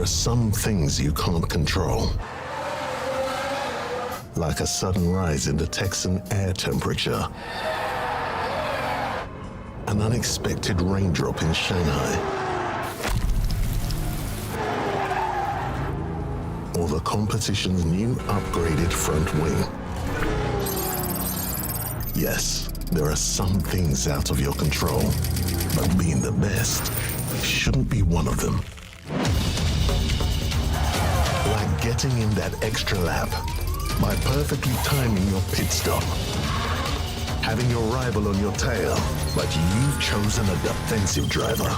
are some things you can't control. Like a sudden rise in the Texan air temperature. An unexpected raindrop in Shanghai. Or the competition's new upgraded front wing. Yes, there are some things out of your control, but being the best shouldn't be one of them. Like getting in that extra lap by perfectly timing your pit stop. Having your rival on your tail, but you've chosen a defensive driver.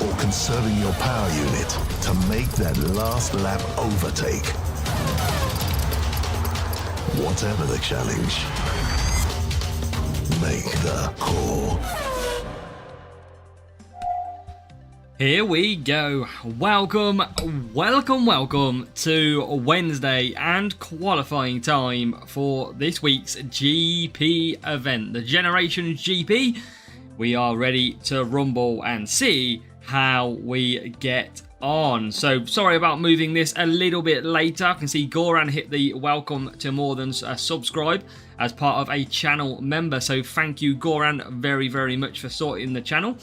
Or conserving your power unit to make that last lap overtake. Whatever the challenge, make the call. Here we go. Welcome to Wednesday and qualifying time for this week's GP event, the Generations GP. We are ready to rumble and see how we get on. So sorry about moving this a little bit later. I can see Goran hit the welcome to more than subscribe as part of a channel member. So thank you, Goran, very much for sorting the channel.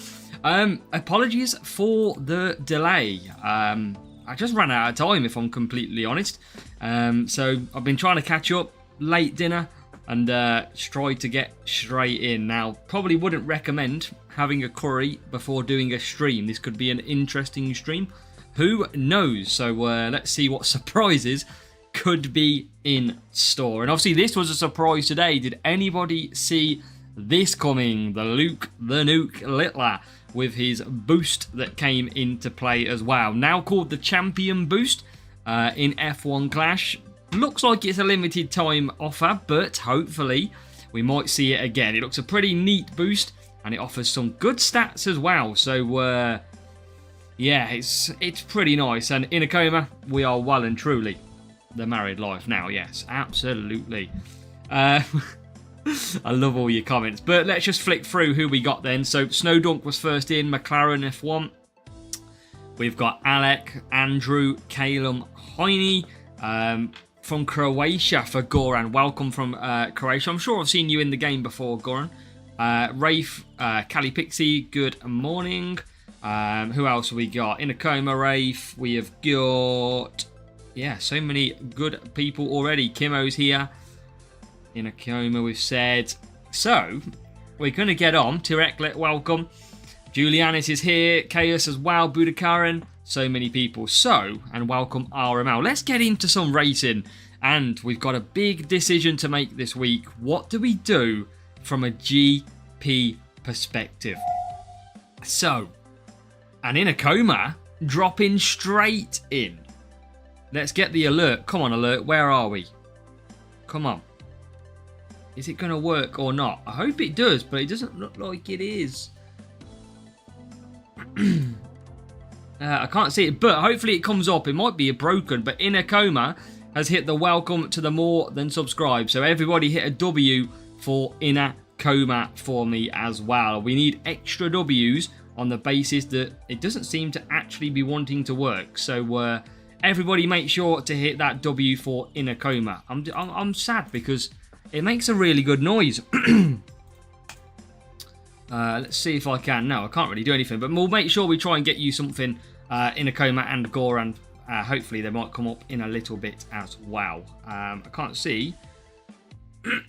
Apologies for the delay. I just ran out of time, if I'm completely honest. So I've been trying to catch up, late dinner, and tried to get straight in. Now, probably wouldn't recommend having a curry before doing a stream. This could be an interesting stream. Who knows? So let's see what surprises could be in store. And obviously this was a surprise today. Did anybody see this coming? The Luke the Nuke Littler with his boost that came into play as well. Now called the Champion Boost in F1 Clash. Looks like it's a limited time offer, but hopefully we might see it again. It looks a pretty neat boost and it offers some good stats as well. So yeah, it's pretty nice. And in a coma, we are well and truly the married life now. Yes, absolutely. I love all your comments. But let's just flick through who we got then. So Snowdunk was first in, McLaren F1. We've got Alec, Andrew, Calum, Heine from Croatia for Goran. Welcome from Croatia. I'm sure I've seen you in the game before, Goran. Rafe, Cali Pixie, good morning. Who else have we got? In a coma, Rafe. We have got, yeah, so many good people already. Kimo's here. In a coma, we've said. So, we're going to get on. Tireklet, welcome. Julianis is here. Chaos as well. Budakaran. So many people. So, and welcome RML. Let's get into some racing. And we've got a big decision to make this week. What do we do from a GP perspective? So, and in a coma, dropping straight in. Let's get the alert. Come on, alert. Where are we? Come on. Is it going to work or not? I hope it does, but it doesn't look like it is. I can't see it, but hopefully it comes up. It might be broken, but In a Coma has hit the welcome to the more than subscribe. So everybody hit a W for In a Coma for me as well. We need extra W's on the basis that it doesn't seem to actually be wanting to work. So everybody make sure to hit that W for In a Coma. I'm sad because it makes a really good noise. Let's see if I can. No, I can't really do anything, but we'll make sure we try and get you something In a Coma and Goran. Hopefully they might come up in a little bit as well. I can't see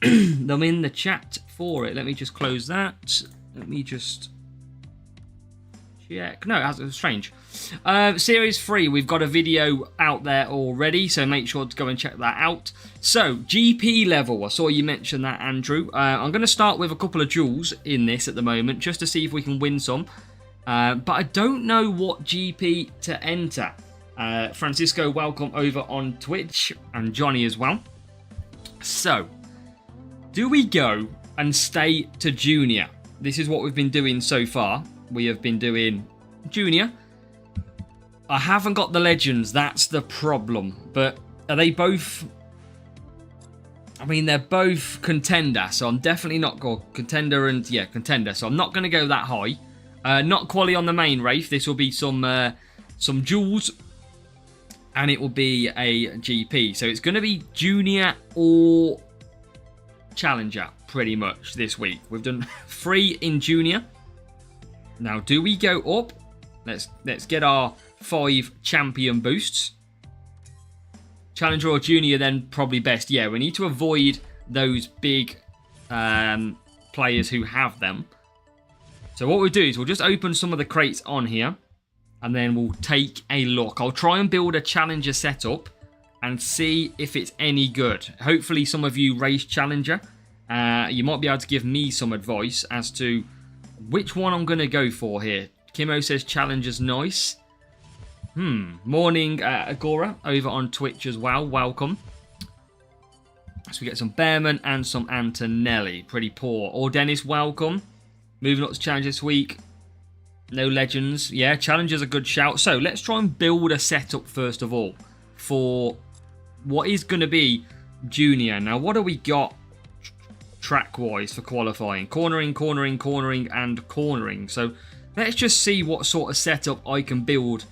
them in the chat for it. Let me just close that. Let me just check. No, that's strange. Series 3, we've got a video out there already, so make sure to go and check that out. So, GP level, I saw you mention that, Andrew. I'm going to start with a couple of duels in this at the moment, just to see if we can win some. But I don't know what GP to enter. Francisco, welcome over on Twitch, and Johnny as well. So, do we go and stay to Junior? This is what we've been doing so far. We have been doing Junior. I haven't got the Legends, that's the problem. But are they both... I mean, they're both Contender, so I'm definitely not going... Contender and... Yeah, Contender, so I'm not going to go that high. Not quali on the main, Rafe. This will be some jewels and it will be a GP. So it's going to be junior or challenger pretty much this week. We've done 3 in junior. Now, do we go up? Let's get our 5 champion boosts. Challenger or junior, then probably best. Yeah, we need to avoid those big players who have them. So what we'll do is we'll just open some of the crates on here, and then we'll take a look. I'll try and build a challenger setup and see if it's any good. Hopefully some of you race challenger. You might be able to give me some advice as to which one I'm going to go for here. Kimo says challenger's nice. Morning, Agora, over on Twitch as well. Welcome. So we get some Bearman and some Antonelli. Pretty poor. Or Dennis, welcome. Moving up to challenge this week. No legends. Yeah, challenger's a good shout. So let's try and build a setup first of all for what is going to be junior. Now, what do we got track-wise for qualifying? Cornering, cornering, cornering, and cornering. So let's just see what sort of setup I can build.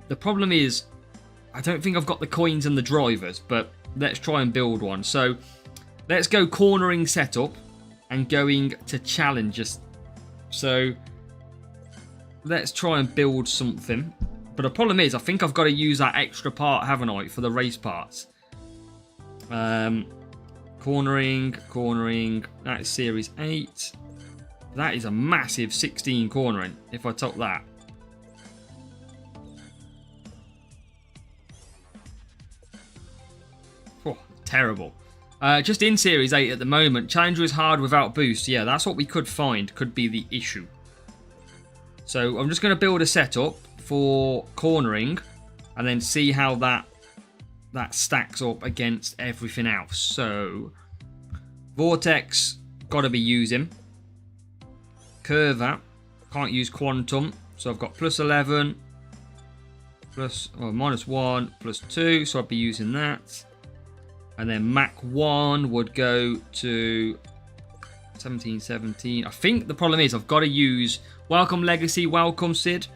The problem is, I don't think I've got the coins and the drivers, but let's try and build one. So let's go cornering setup and going to challengers. So let's try and build something. But the problem is, I think I've got to use that extra part, haven't I, for the race parts. Cornering. That is Series 8. That is a massive 16 cornering, if I took that. Oh, terrible. Just in Series 8 at the moment. Challenger is hard without boost. Yeah, that's what we could find. Could be the issue. So I'm just going to build a setup for cornering and then see how that stacks up against everything else. So Vortex, got to be using. Curva, can't use Quantum. So I've got plus 11, minus 1, plus 2. So I'd be using that. And then Mach 1 would go to 17, 17. I think the problem is I've got to use... Welcome, Legacy. Welcome, Sid.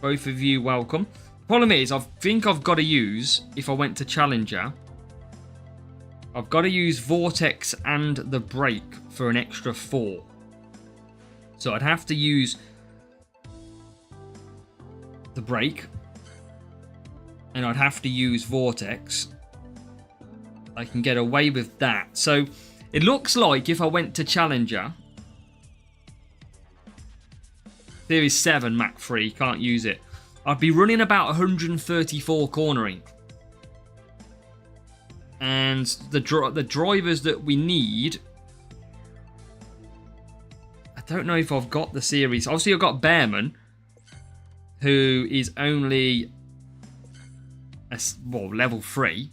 Both of you, welcome. The problem is I think I've got to use, if I went to Challenger, I've got to use Vortex and the brake for an extra 4. So I'd have to use the brake. And I'd have to use Vortex. I can get away with that. So it looks like if I went to Challenger, Series 7 Mach 3, can't use it, I'd be running about 134 cornering. And the drivers that we need, I don't know if I've got the series. Obviously I've got Bearman, who is only level 3.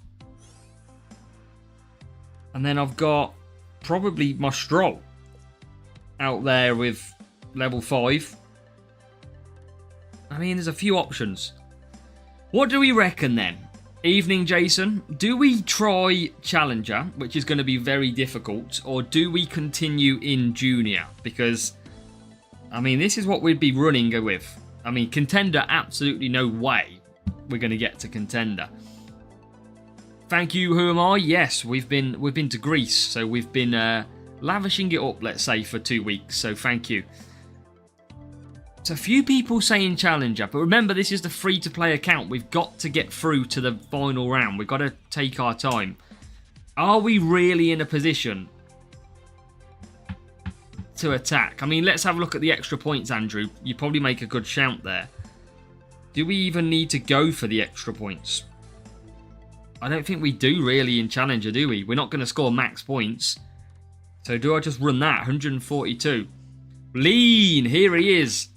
And then I've got probably my Stroll out there with level 5. I mean, there's a few options. What do we reckon then? Evening, Jason. Do we try Challenger, which is going to be very difficult, or do we continue in Junior? Because, I mean, this is what we'd be running with. I mean, Contender, absolutely no way we're going to get to Contender. Thank you, who am I? Yes, we've been to Greece, so we've been lavishing it up, let's say, for 2 weeks. So thank you. So a few people saying Challenger, but remember, this is the free-to-play account. We've got to get through to the final round. We've got to take our time. Are we really in a position to attack? I mean, let's have a look at the extra points, Andrew. You probably make a good shout there. Do we even need to go for the extra points? I don't think we do really in Challenger, do we? We're not going to score max points. So do I just run that? 142. Lean, here he is.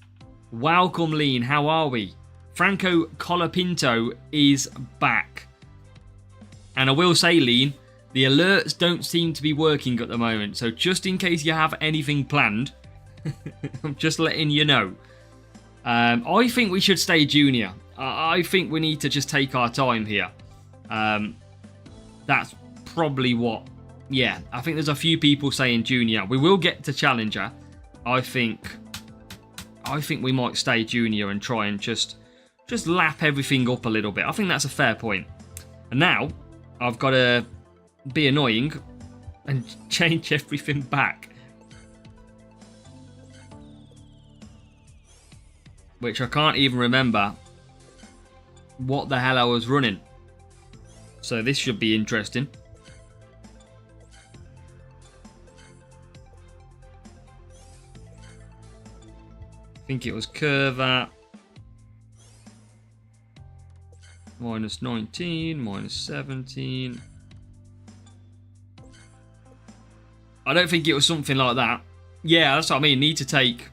Welcome, Lean. How are we? Franco Colapinto is back. And I will say, Lean, the alerts don't seem to be working at the moment. So just in case you have anything planned, I'm just letting you know. I think we should stay junior. I think we need to just take our time here. That's probably what... Yeah, I think there's a few people saying junior. We will get to Challenger. I think we might stay junior and try and just just lap everything up a little bit. I think that's a fair point. And now I've got to be annoying and change everything back, which I can't even remember what the hell I was running. So this should be interesting. I think it was curve minus 19, minus 17. I don't think it was something like that. Yeah, that's what I mean. Need to take.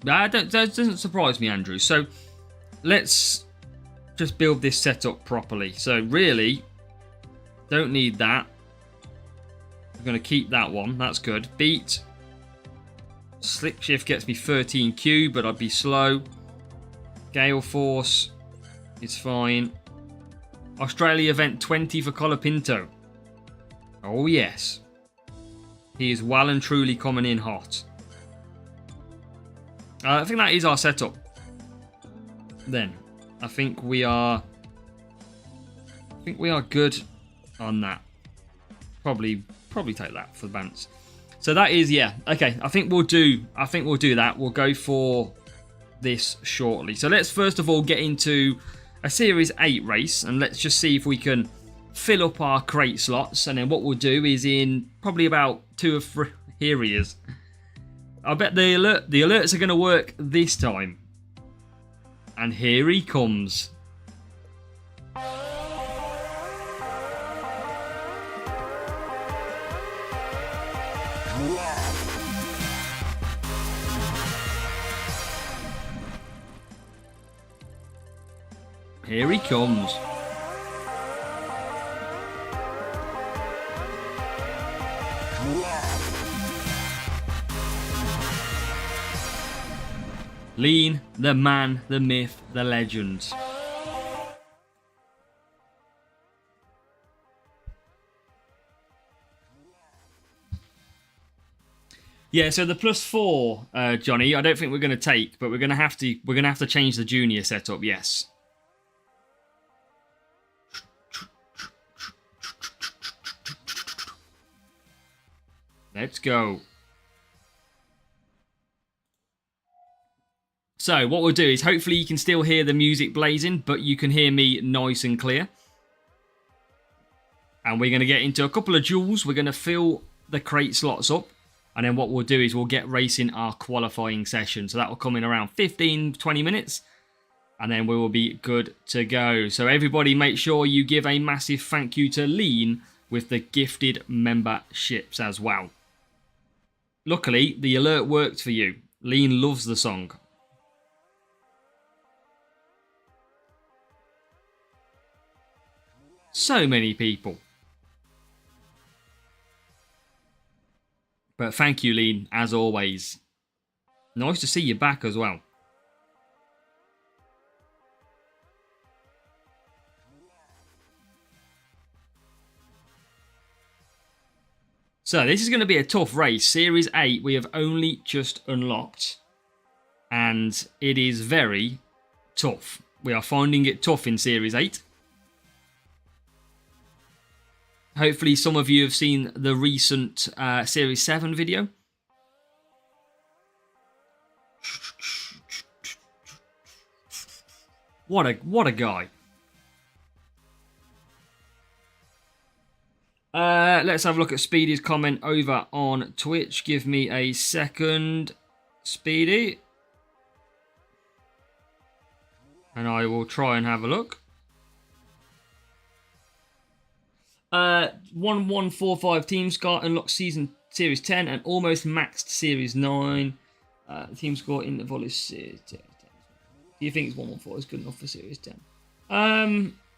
That doesn't surprise me, Andrew. So let's just build this setup properly. So really, don't need that. I'm going to keep that one. That's good. Beat. Slip shift gets me 13Q, but I'd be slow. Gale force is fine. Australia event 20 for Colapinto. Oh yes. He is well and truly coming in hot. I think that is our setup. Then I think we are good on that. Probably take that for the bounce. So that is, yeah, okay. I think we'll do that. We'll go for this shortly. So let's first of all get into a Series 8 race, and let's just see if we can fill up our crate slots. And then what we'll do is in probably about 2 or 3. Here he is. I bet the alerts are going to work this time. And here he comes. Here he comes. Lean, the man, the myth, the legend. Yeah, so the +4, Johnny, I don't think we're going to take, but we're going to have to change the junior setup. Yes. Let's go. So what we'll do is hopefully you can still hear the music blazing, but you can hear me nice and clear. And we're going to get into a couple of duels. We're going to fill the crate slots up. And then what we'll do is we'll get racing our qualifying session. So that will come in around 15, 20 minutes. And then we will be good to go. So everybody make sure you give a massive thank you to Lean with the gifted memberships as well. Luckily, the alert worked for you. Lean loves the song. So many people. But thank you, Lean, as always. Nice to see you back as well. So this is going to be a tough race. Series 8 we have only just unlocked. And it is very tough. We are finding it tough in Series 8. Hopefully some of you have seen the recent Series 7 video. What a guy. Let's have a look at Speedy's comment over on Twitch. Give me a second, Speedy. And I will try and have a look. 1145 Team Score unlocked Series 10 and almost maxed Series 9. Team Score interval is... Do you think it's 114 is good enough for Series 10?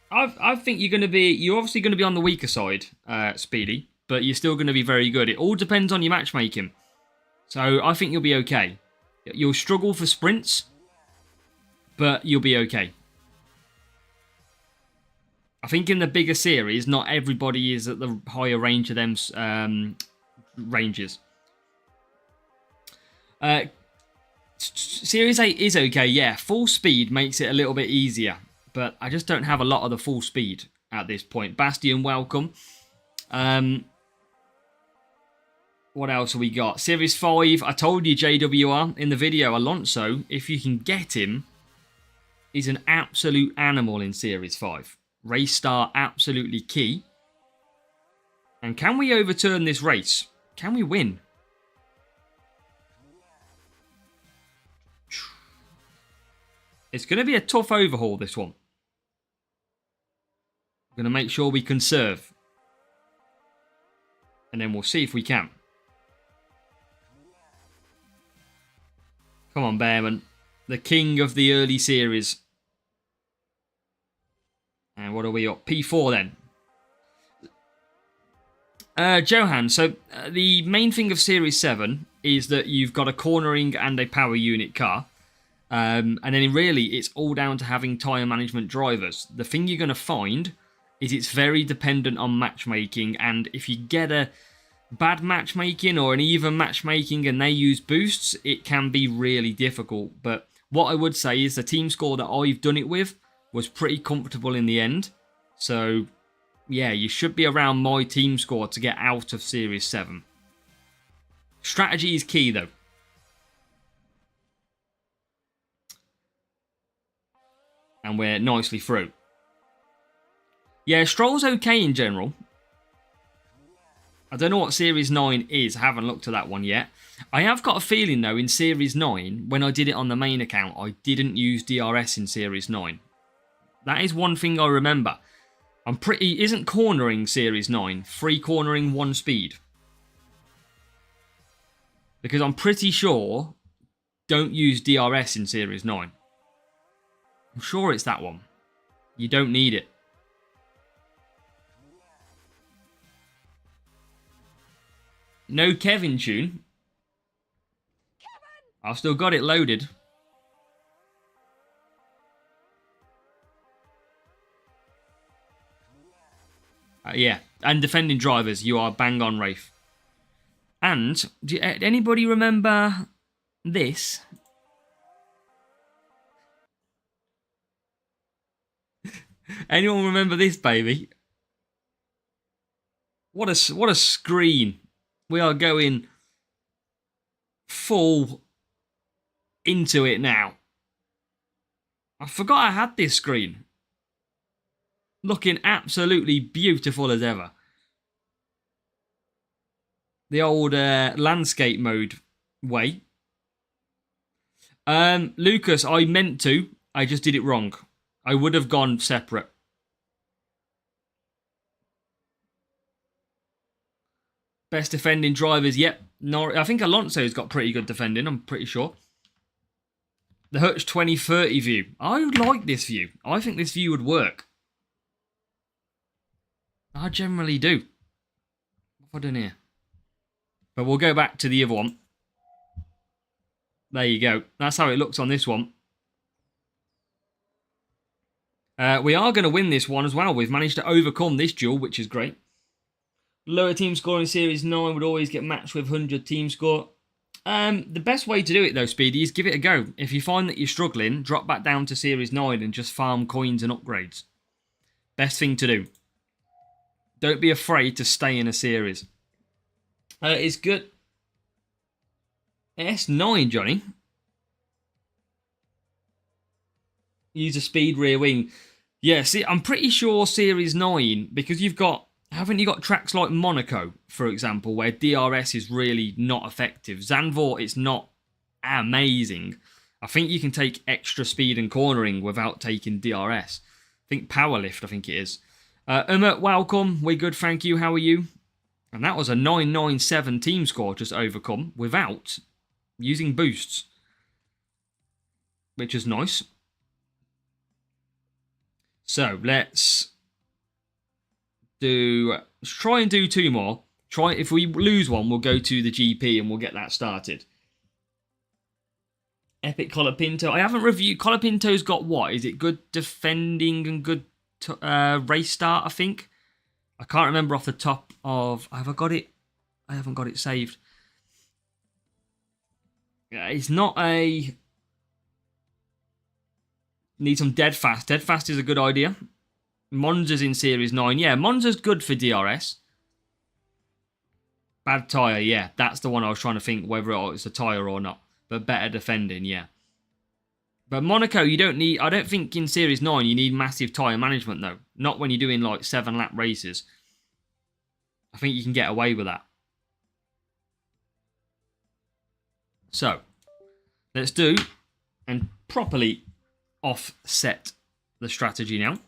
I think you're obviously going to be on the weaker side, Speedy, but you're still going to be very good. It all depends on your matchmaking. So I think you'll be okay. You'll struggle for sprints, but you'll be okay. I think in the bigger series, not everybody is at the higher range of them ranges. Series 8 is okay, yeah. Full speed makes it a little bit easier, but I just don't have a lot of the full speed at this point. Bastion, welcome. What else have we got? Series 5, I told you JWR in the video, Alonso, if you can get him, he's an absolute animal in Series 5. Race start, absolutely key. And can we overturn this race? Can we win? It's going to be a tough overhaul, this one. I'm going to make sure we conserve. And then we'll see if we can. Come on, Bearman. The king of the early series. And what are we up? P4 then. Johan, so the main thing of Series 7 is that you've got a cornering and a power unit car. And then really, it's all down to having tyre management drivers. The thing you're going to find is it's very dependent on matchmaking. And if you get a bad matchmaking or an even matchmaking and they use boosts, it can be really difficult. But what I would say is the team score that I've done it with was pretty comfortable in the end. So, yeah, you should be around my team score to get out of Series 7. Strategy is key, though. And we're nicely through. Yeah, Stroll's okay in general. I don't know what Series 9 is. I haven't looked at that one yet. I have got a feeling, though, in Series 9, when I did it on the main account, I didn't use DRS in Series 9. That is one thing I remember. Isn't cornering Series 9 free cornering 1 speed? Because I'm pretty sure don't use DRS in Series 9. I'm sure it's that one. You don't need it. No Kevin tune. I've still got it loaded. Yeah, and defending drivers, you are bang on, Rafe. And, anybody remember this? Anyone remember this, baby? What a screen. We are going full into it now. I forgot I had this screen. Looking absolutely beautiful as ever. The old landscape mode way. Lucas, I meant to. I just did it wrong. I would have gone separate. Best defending drivers, yep. I think Alonso's got pretty good defending, I'm pretty sure. The Hutch 2030 view. I like this view. I think this view would work. I generally do. What have I done here? But we'll go back to the other one. There you go. That's how it looks on this one. We are going to win this one as well. We've managed to overcome this duel, which is great. Lower team score in Series 9 would always get matched with 100 team score. The best way to do it, though, Speedy, is give it a go. If you find that you're struggling, drop back down to Series 9 and just farm coins and upgrades. Best thing to do. Don't be afraid to stay in a series. It's good. S9, Johnny. Use a speed rear wing. Yeah, see, I'm pretty sure Series 9, because you've got... Haven't you got tracks like Monaco, for example, where DRS is really not effective? Zandvoort, it's not amazing. I think you can take extra speed and cornering without taking DRS. I think Powerlift, I think it is. Welcome. We're good, thank you. How are you? And that was a 997 team score just overcome without using boosts. Which is nice. So, let's try and do 2 more. If we lose one, we'll go to the GP and we'll get that started. Epic Colapinto. I haven't reviewed. Colapinto's got what? Is it good defending and good race start, I think? I can't remember off the top of... Have I got it? I haven't got it saved. It's not a Need some dead fast. Dead fast is a good idea. Monza's in Series 9. Yeah, Monza's good for DRS. Bad tyre, yeah. That's the one I was trying to think whether it's a tyre or not. But better defending, yeah. But Monaco, you don't need... I don't think in Series 9 you need massive tyre management, though. Not when you're doing, like, 7-lap races. I think you can get away with that. So, let's do and properly offset the strategy now.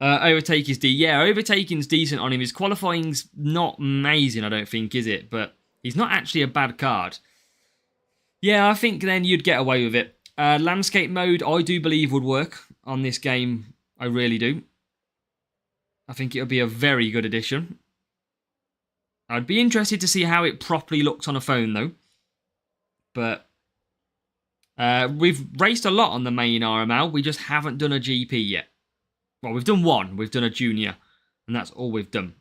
Overtake is D. Yeah, overtaking's decent on him. His qualifying's not amazing, I don't think, is it? But he's not actually a bad card. Yeah, I think then you'd get away with it. Landscape mode, I do believe would work on this game. I really do. I think it would be a very good addition. I'd be interested to see how it properly looks on a phone, though. But we've raced a lot on the main RML. We just haven't done a GP yet. Well, we've done one. We've done a junior. And that's all we've done.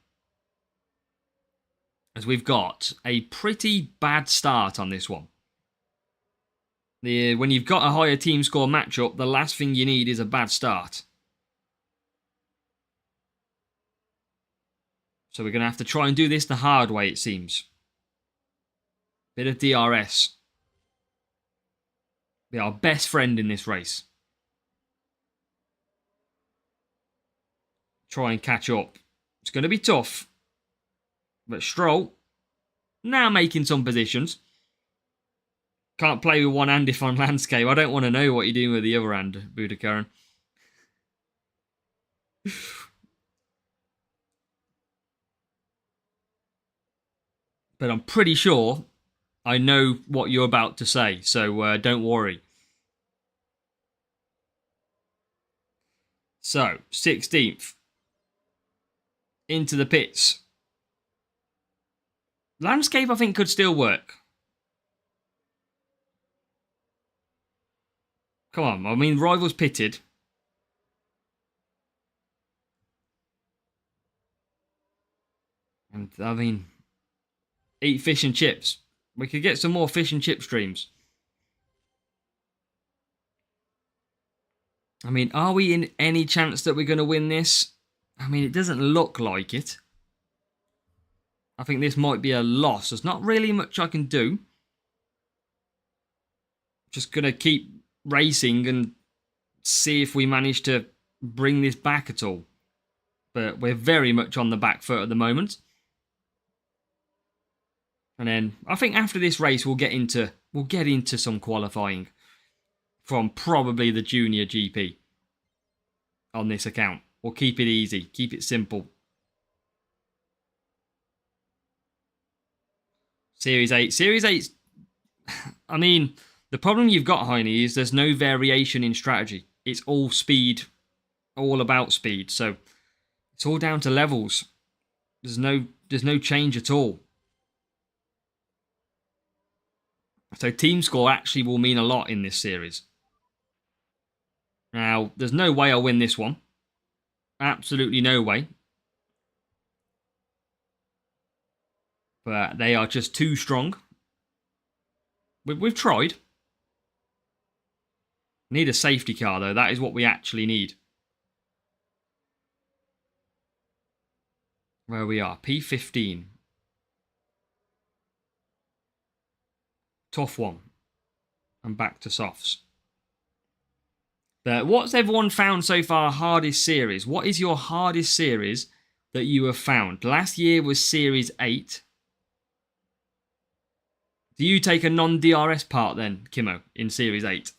As we've got a pretty bad start on this one. When you've got a higher team score matchup, the last thing you need is a bad start. So we're going to have to try and do this the hard way, it seems. Bit of DRS. Be our best friend in this race. Try and catch up. It's going to be tough. But Stroll, now making some positions. Can't play with one hand if on landscape. I don't want to know what you're doing with the other hand, Budakaran. But I'm pretty sure I know what you're about to say, so don't worry. So, 16th. Into the pits. Landscape, I think, could still work. Come on, I mean, rivals pitted. And, I mean, eat fish and chips. We could get some more fish and chip streams. I mean, are we in any chance that we're going to win this? I mean, it doesn't look like it. I think this might be a loss. There's not really much I can do. Just going to keep racing and see if we manage to bring this back at all. But we're very much on the back foot at the moment. And then I think after this race we'll get into some qualifying from probably the junior GP on this account. We'll keep it easy, keep it simple. Series 8. Series 8, I mean, the problem you've got, Heine, is there's no variation in strategy. It's all speed, all about speed. So it's all down to levels. There's no change at all. So team score actually will mean a lot in this series. Now, there's no way I'll win this one. Absolutely no way. But they are just too strong. We've tried. Need a safety car, though. That is what we actually need. Where we are. P15. Tough one. And back to softs. But what's everyone found so far hardest series? What is your hardest series that you have found? Last year was Series 8. Do you take a non-DRS part then, Kimmo, in Series 8?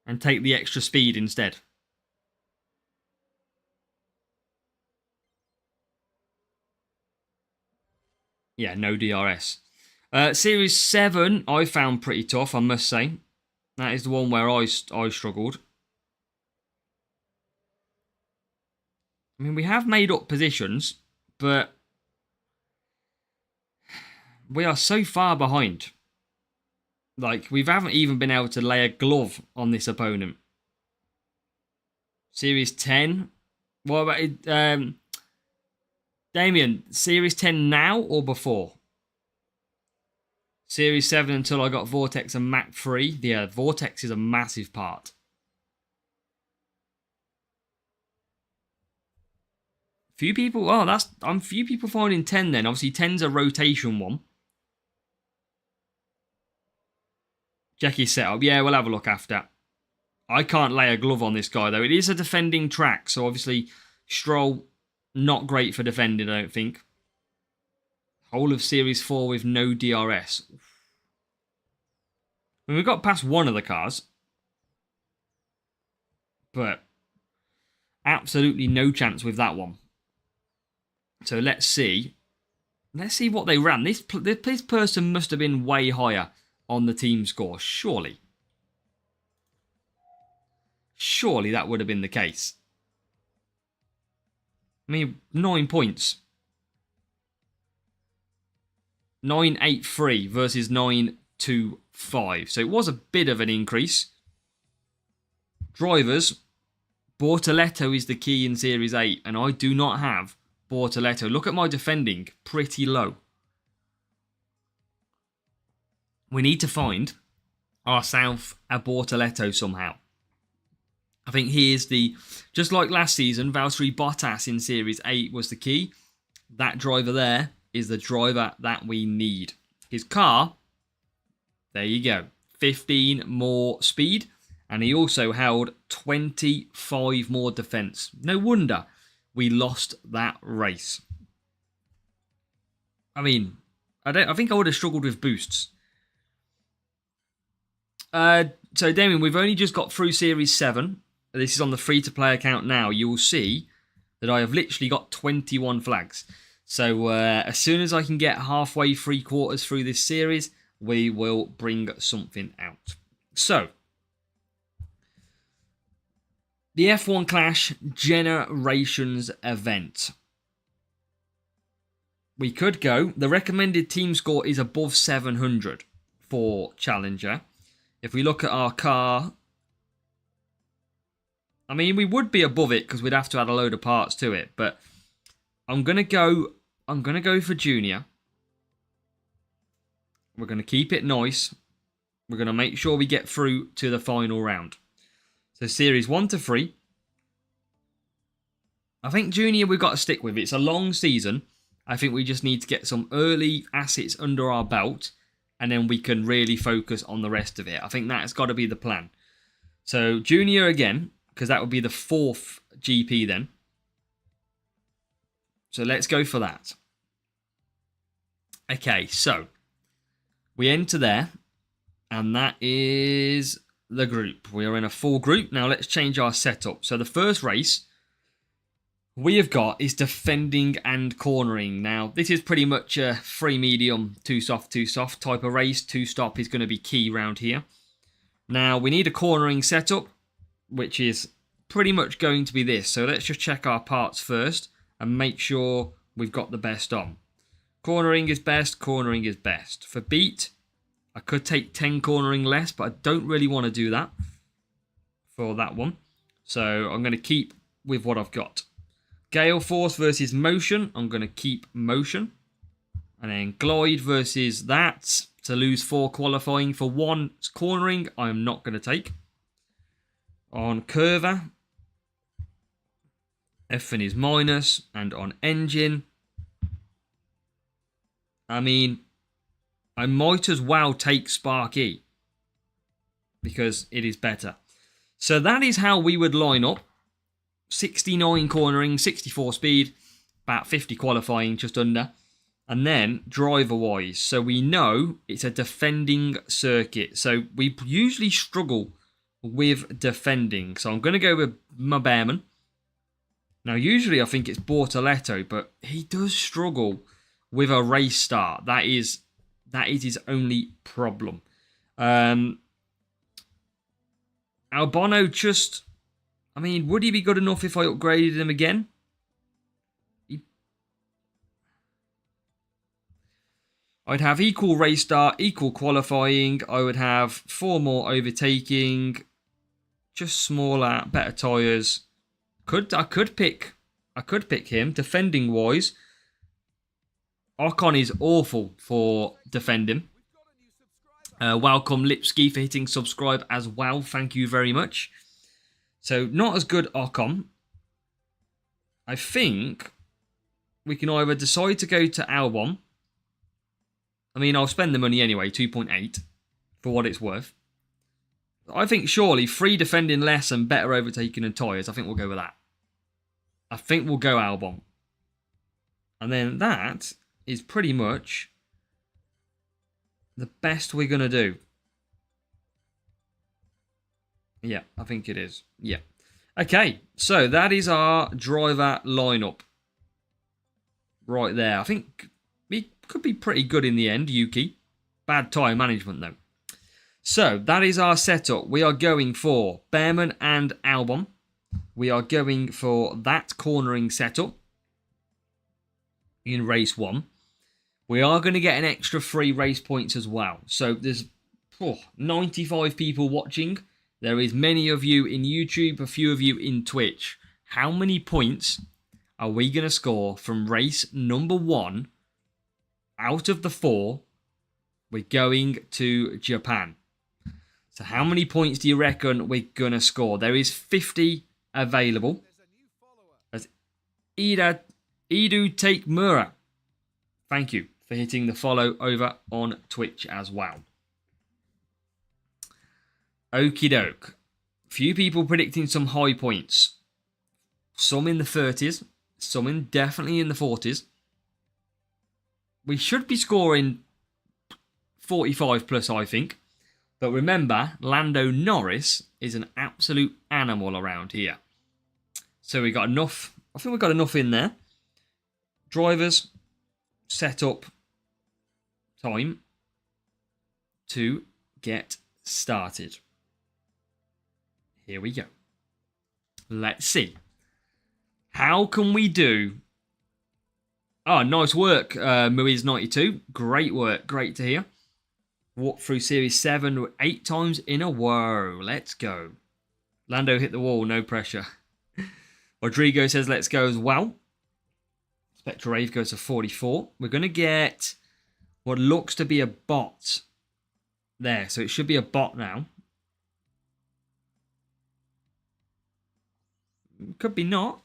And take the extra speed instead? Yeah, no DRS. Series 7, I found pretty tough, I must say. That is the one where I struggled. I mean, we have made up positions, but we are so far behind. Like, we haven't even been able to lay a glove on this opponent. Series 10. What about it? Damien, Series 10 now or before? Series 7 until I got Vortex and Mach 3. Yeah, Vortex is a massive part. Few people, I'm few people finding 10 then. Obviously 10's a rotation one. Jackie's setup. Yeah, we'll have a look after. I can't lay a glove on this guy though. It is a defending track, so obviously Stroll, not great for defending, I don't think. Whole of Series 4 with no DRS. I mean, we got past one of the cars. But absolutely no chance with that one. So let's see. Let's see what they ran. This person must have been way higher on the team score, surely. Surely that would have been the case. I mean, 9 points. 983 versus 925. So it was a bit of an increase. Drivers, Bortoletto is the key in Series 8, and I do not have Bortoletto. Look at my defending, pretty low. We need to find ourselves a Bortoletto somehow. I think he is just like last season, Valtteri Bottas in Series 8 was the key. That driver there is the driver that we need. His car, there you go, 15 more speed, and he also held 25 more defense. No wonder we lost that race. I mean, I think I would have struggled with boosts. So Damien, we've only just got through Series 7. This is on the free-to-play account now. You will see that I have literally got 21 flags. So as soon as I can get halfway, 3/4 through this series, we will bring something out. So, the F1 Clash Generations event. We could go. The recommended team score is above 700 for Challenger. If we look at our car, I mean, we would be above it because we'd have to add a load of parts to it. But I'm gonna go for Junior. We're gonna keep it nice. We're gonna make sure we get through to the final round. So Series 1 to 3. I think Junior we've got to stick with. It's a long season. I think we just need to get some early assets under our belt, and then we can really focus on the rest of it. I think that's got to be the plan. So Junior again, because that would be the 4th GP then. So let's go for that. Okay, so we enter there, and that is the group. We are in a full group. Now let's change our setup. So the first race we have got is defending and cornering. Now this is pretty much a 3 medium, 2 soft type of race. 2 stop is going to be key round here. Now we need a cornering setup, which is pretty much going to be this. So let's just check our parts first and make sure we've got the best on. Cornering is best, cornering is best. For beat, I could take 10 cornering less, but I don't really want to do that for that one. So I'm going to keep with what I've got. Gale Force versus Motion, I'm going to keep Motion. And then Glide versus that, to lose 4 qualifying for 1 cornering, I'm not going to take. On Curver, F1 is minus, and on Engine, I mean, I might as well take Sparky because it is better. So that is how we would line up. 69 cornering, 64 speed, about 50 qualifying, just under. And then driver-wise, so we know it's a defending circuit. So we usually struggle with defending. So I'm going to go with my Bearman. Now, usually I think it's Bortoletto, but he does struggle with a race start. That is his only problem. Albano just, I mean, would he be good enough if I upgraded him again? I'd have equal race start, equal qualifying. I would have 4 more overtaking, just smaller, better tyres. I could pick him defending wise. Ocon is awful for defending. Welcome Lipsky for hitting subscribe as well. Thank you very much. So not as good Ocon. I think we can either decide to go to Albon. I mean, I'll spend the money anyway, 2.8 for what it's worth. I think surely free defending less and better overtaking and tyres. I think we'll go with that. I think we'll go Albon. And then that is pretty much the best we're going to do. Yeah, I think it is. Yeah. Okay, so that is our driver lineup. Right there. I think we could be pretty good in the end, Yuki. Bad tyre management, though. So, that is our setup. We are going for Behrman and Albon. We are going for that cornering setup in race 1. We are going to get an extra 3 race points as well. So there's 95 people watching. There is many of you in YouTube, a few of you in Twitch. How many points are we going to score from race number 1 out of the 4? We're going to Japan. So how many points do you reckon we're going to score? There is 50 available. As Edu Take Mura. Thank you for hitting the follow over on Twitch as well. Okie doke. Few people predicting some high points. Some in the 30s. Some definitely in the 40s. We should be scoring 45 plus, I think. But remember, Lando Norris is an absolute animal around here. So we got enough. I think we got enough in there. Drivers, setup, time to get started. Here we go. Let's see. How can we do? Oh, nice work, Muiz92. Great work. Great to hear. Walk through Series 7 8 times in a row. Let's go. Lando hit the wall. No pressure. Rodrigo says let's go as well. Spectre Rave goes to 44. We're going to get what looks to be a bot there. So it should be a bot now. Could be not.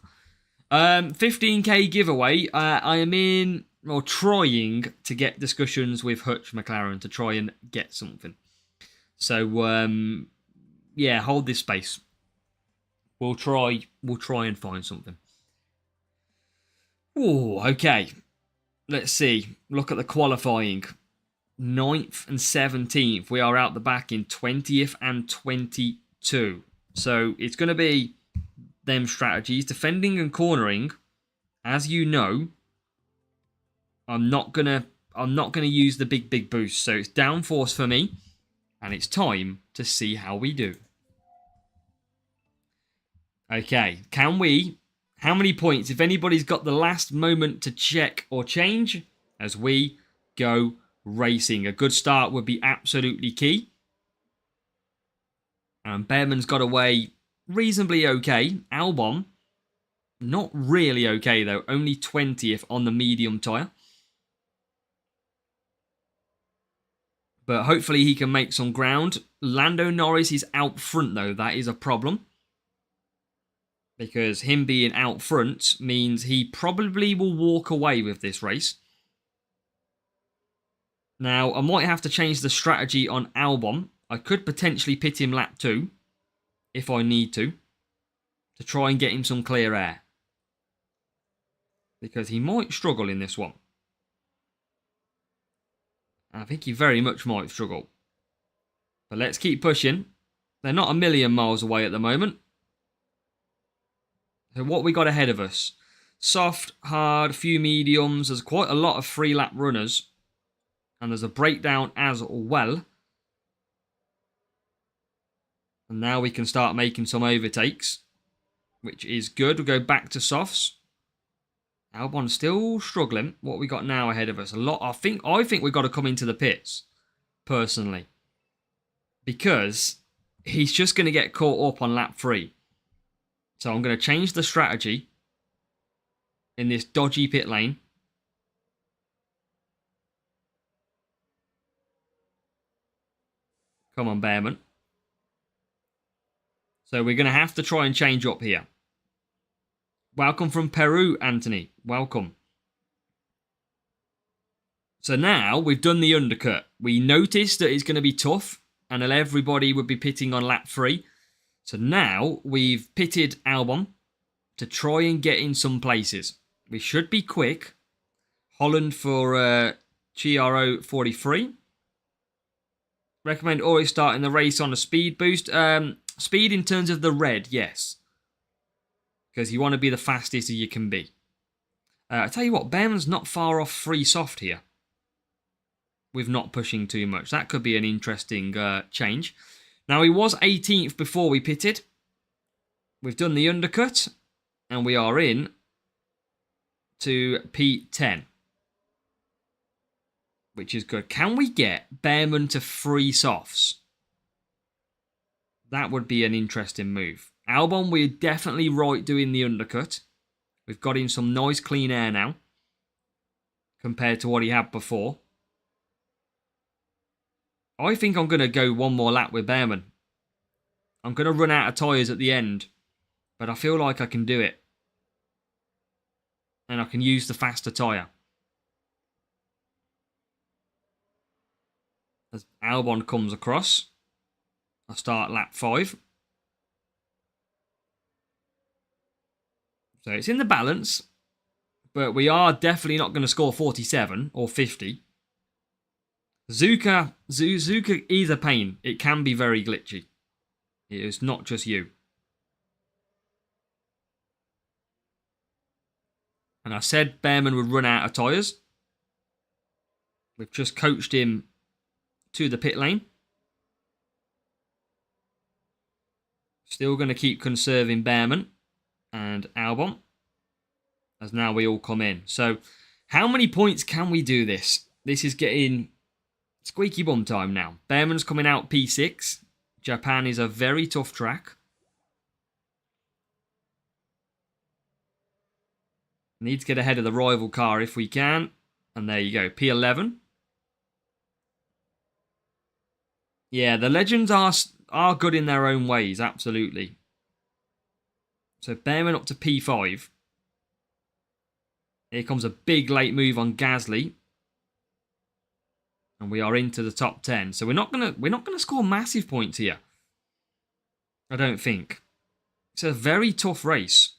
15k giveaway. I am in, or trying to get discussions with Hutch McLaren to try and get something. So, yeah, hold this space. We'll try and find something. Oh, okay. Let's see. Look at the qualifying. 9th and 17th. We are out the back in 20th and 22. So it's going to be them strategies. Defending and cornering, as you know, I'm not gonna use the big boost. So it's downforce for me, and it's time to see how we do. Okay, can we? How many points? If anybody's got the last moment to check or change as we go racing. A good start would be absolutely key. And Behrman's got away reasonably okay. Albon, not really okay though. Only 20th on the medium tyre. But hopefully he can make some ground. Lando Norris is out front though. That is a problem. Because him being out front means he probably will walk away with this race. Now, I might have to change the strategy on Albon. I could potentially pit him lap 2, if I need to try and get him some clear air. Because he might struggle in this one. I think he very much might struggle. But let's keep pushing. They're not a million miles away at the moment. So what we got ahead of us? Soft, hard, few mediums. There's quite a lot of 3-lap runners. And there's a breakdown as well. And now we can start making some overtakes. Which is good. We'll go back to softs. Albon's still struggling. What we got now ahead of us? A lot. I think we've got to come into the pits. Personally. Because he's just going to get caught up on lap 3. So I'm going to change the strategy in this dodgy pit lane. Come on, Bearman. So we're going to have to try and change up here. Welcome from Peru, Anthony. Welcome. So now we've done the undercut. We noticed that it's going to be tough and that everybody would be pitting on lap 3. So now we've pitted Albon to try and get in some places. We should be quick. Holland for GRO 43. Recommend always starting the race on a speed boost. Speed in terms of the red, yes. Because you want to be the fastest you can be. I tell you what, Bearman's not far off free soft here. With not pushing too much. That could be an interesting change. Now, he was 18th before we pitted. We've done the undercut. And we are in to P10. Which is good. Can we get Bearman to free softs? That would be an interesting move. Albon, we're definitely right doing the undercut. We've got him some nice clean air now. Compared to what he had before. I think I'm going to go one more lap with Bearman. I'm going to run out of tyres at the end. But I feel like I can do it. And I can use the faster tyre. As Albon comes across. I'll start lap 5. So it's in the balance. But we are definitely not going to score 47 or 50. Zuka is a pain. It can be very glitchy. It is not just you. And I said Bearman would run out of tyres. We've just coached him to the pit lane. Still going to keep conserving Bearman and Albon. As now we all come in. So, how many points can we do this? This is getting squeaky bum time now. Bearman's coming out P6. Japan is a very tough track. Need to get ahead of the rival car if we can. And there you go, P11. Yeah, the legends are good in their own ways, absolutely. So Bearman up to P5. Here comes a big late move on Gasly. And we are into the top 10. So we're not gonna score massive points here. I don't think. It's a very tough race.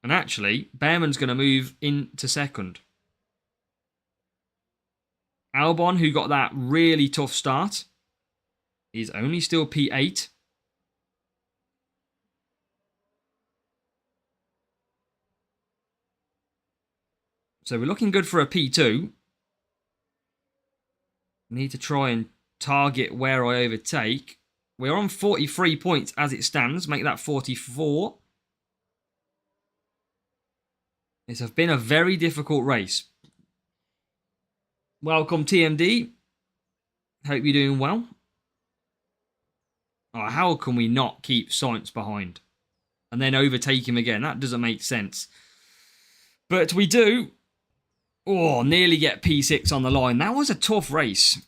And actually, Bearman's going to move into second. Albon, who got that really tough start, is only still P8. So we're looking good for a P2. Need to try and target where I overtake. We're on 43 points as it stands. Make that 44. It's been a very difficult race. Welcome, TMD. Hope you're doing well. Oh, how can we not keep Sainz behind? And then overtake him again? That doesn't make sense. But we do. Oh, nearly get P6 on the line. That was a tough race.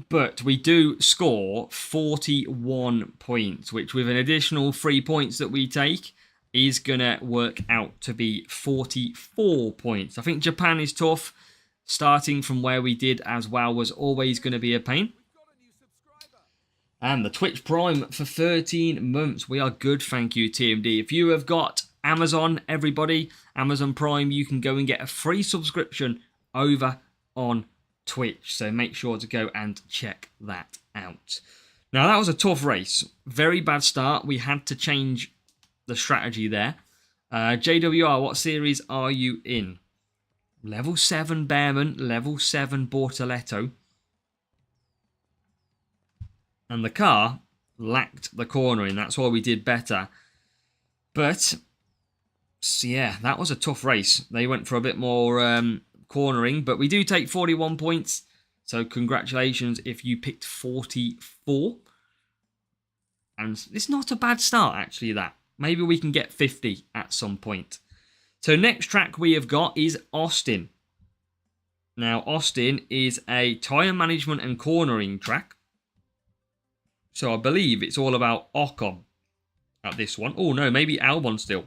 But we do score 41 points, which with an additional 3 points that we take is going to work out to be 44 points. I think Japan is tough. Starting from where we did as well was always going to be a pain. And the Twitch Prime for 13 months. We are good, thank you, TMD. If you have got Amazon, everybody, Amazon Prime, you can go and get a free subscription over on Twitch. So make sure to go and check that out. Now, that was a tough race. Very bad start. We had to change the strategy there. JWR, what series are you in? Level 7 Bearman, level 7 Bortoletto. And the car lacked the cornering. That's why we did better. But, so yeah, that was a tough race. They went for a bit more cornering. But we do take 41 points. So congratulations if you picked 44. And it's not a bad start, actually, that. Maybe we can get 50 at some point. So next track we have got is Austin. Now, Austin is a tyre management and cornering track. So I believe it's all about Ocon at this one. Oh, no, maybe Albon still.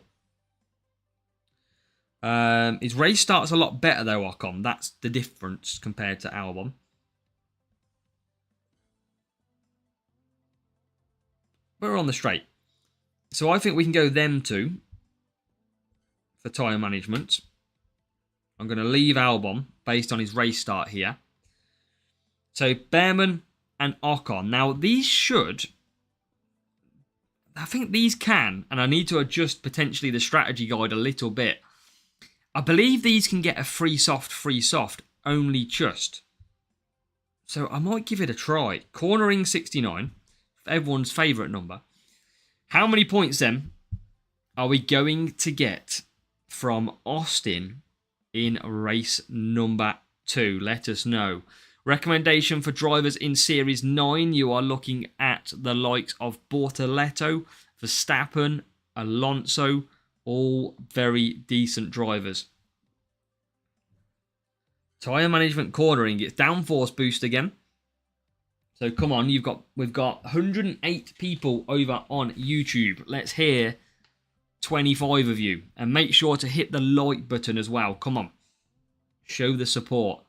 His race starts a lot better, though, Ocon. That's the difference compared to Albon. But we're on the straight. So I think we can go them two for tyre management. I'm going to leave Albon based on his race start here. So Behrman and Ocon. Now, these should... I think these can, and I need to adjust potentially the strategy guide a little bit. I believe these can get a free soft, only just. So I might give it a try. Cornering 69, everyone's favourite number. How many points then are we going to get from Austin in race number 2? Let us know. Recommendation for drivers in Series 9, you are looking at the likes of Bortoleto, Verstappen, Alonso, all very decent drivers. Tyre management cornering, it's downforce boost again. So come on, we've got 108 people over on YouTube. Let's hear 25 of you. And make sure to hit the like button as well. Come on. Show the support.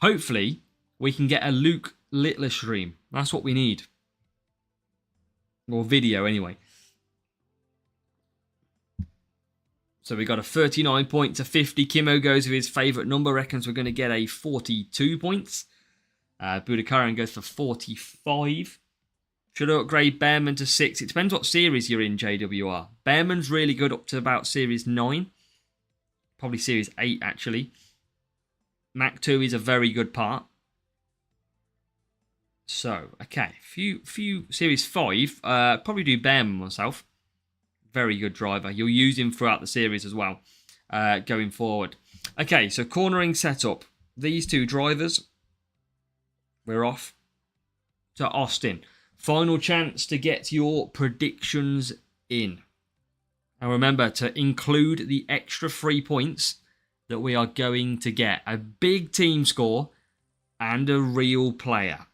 Hopefully, we can get a Luke Littler stream. That's what we need. Or video, anyway. So we got a 39 point to 50. Kimo goes with his favourite number. Reckons we're going to get a 42 points. Budakaran goes for 45. Should I upgrade Behrman to 6? It depends what series you're in, JWR. Behrman's really good up to about Series 9. Probably Series 8, actually. Mach 2 is a very good part. So, okay. Few Series 5. Probably do Behrman myself. Very good driver. You'll use him throughout the series as well. Going forward. Okay, so cornering setup. These two drivers. We're off to Austin. Final chance to get your predictions in. And remember to include the extra 3 points that we are going to get. A big team score and a real player.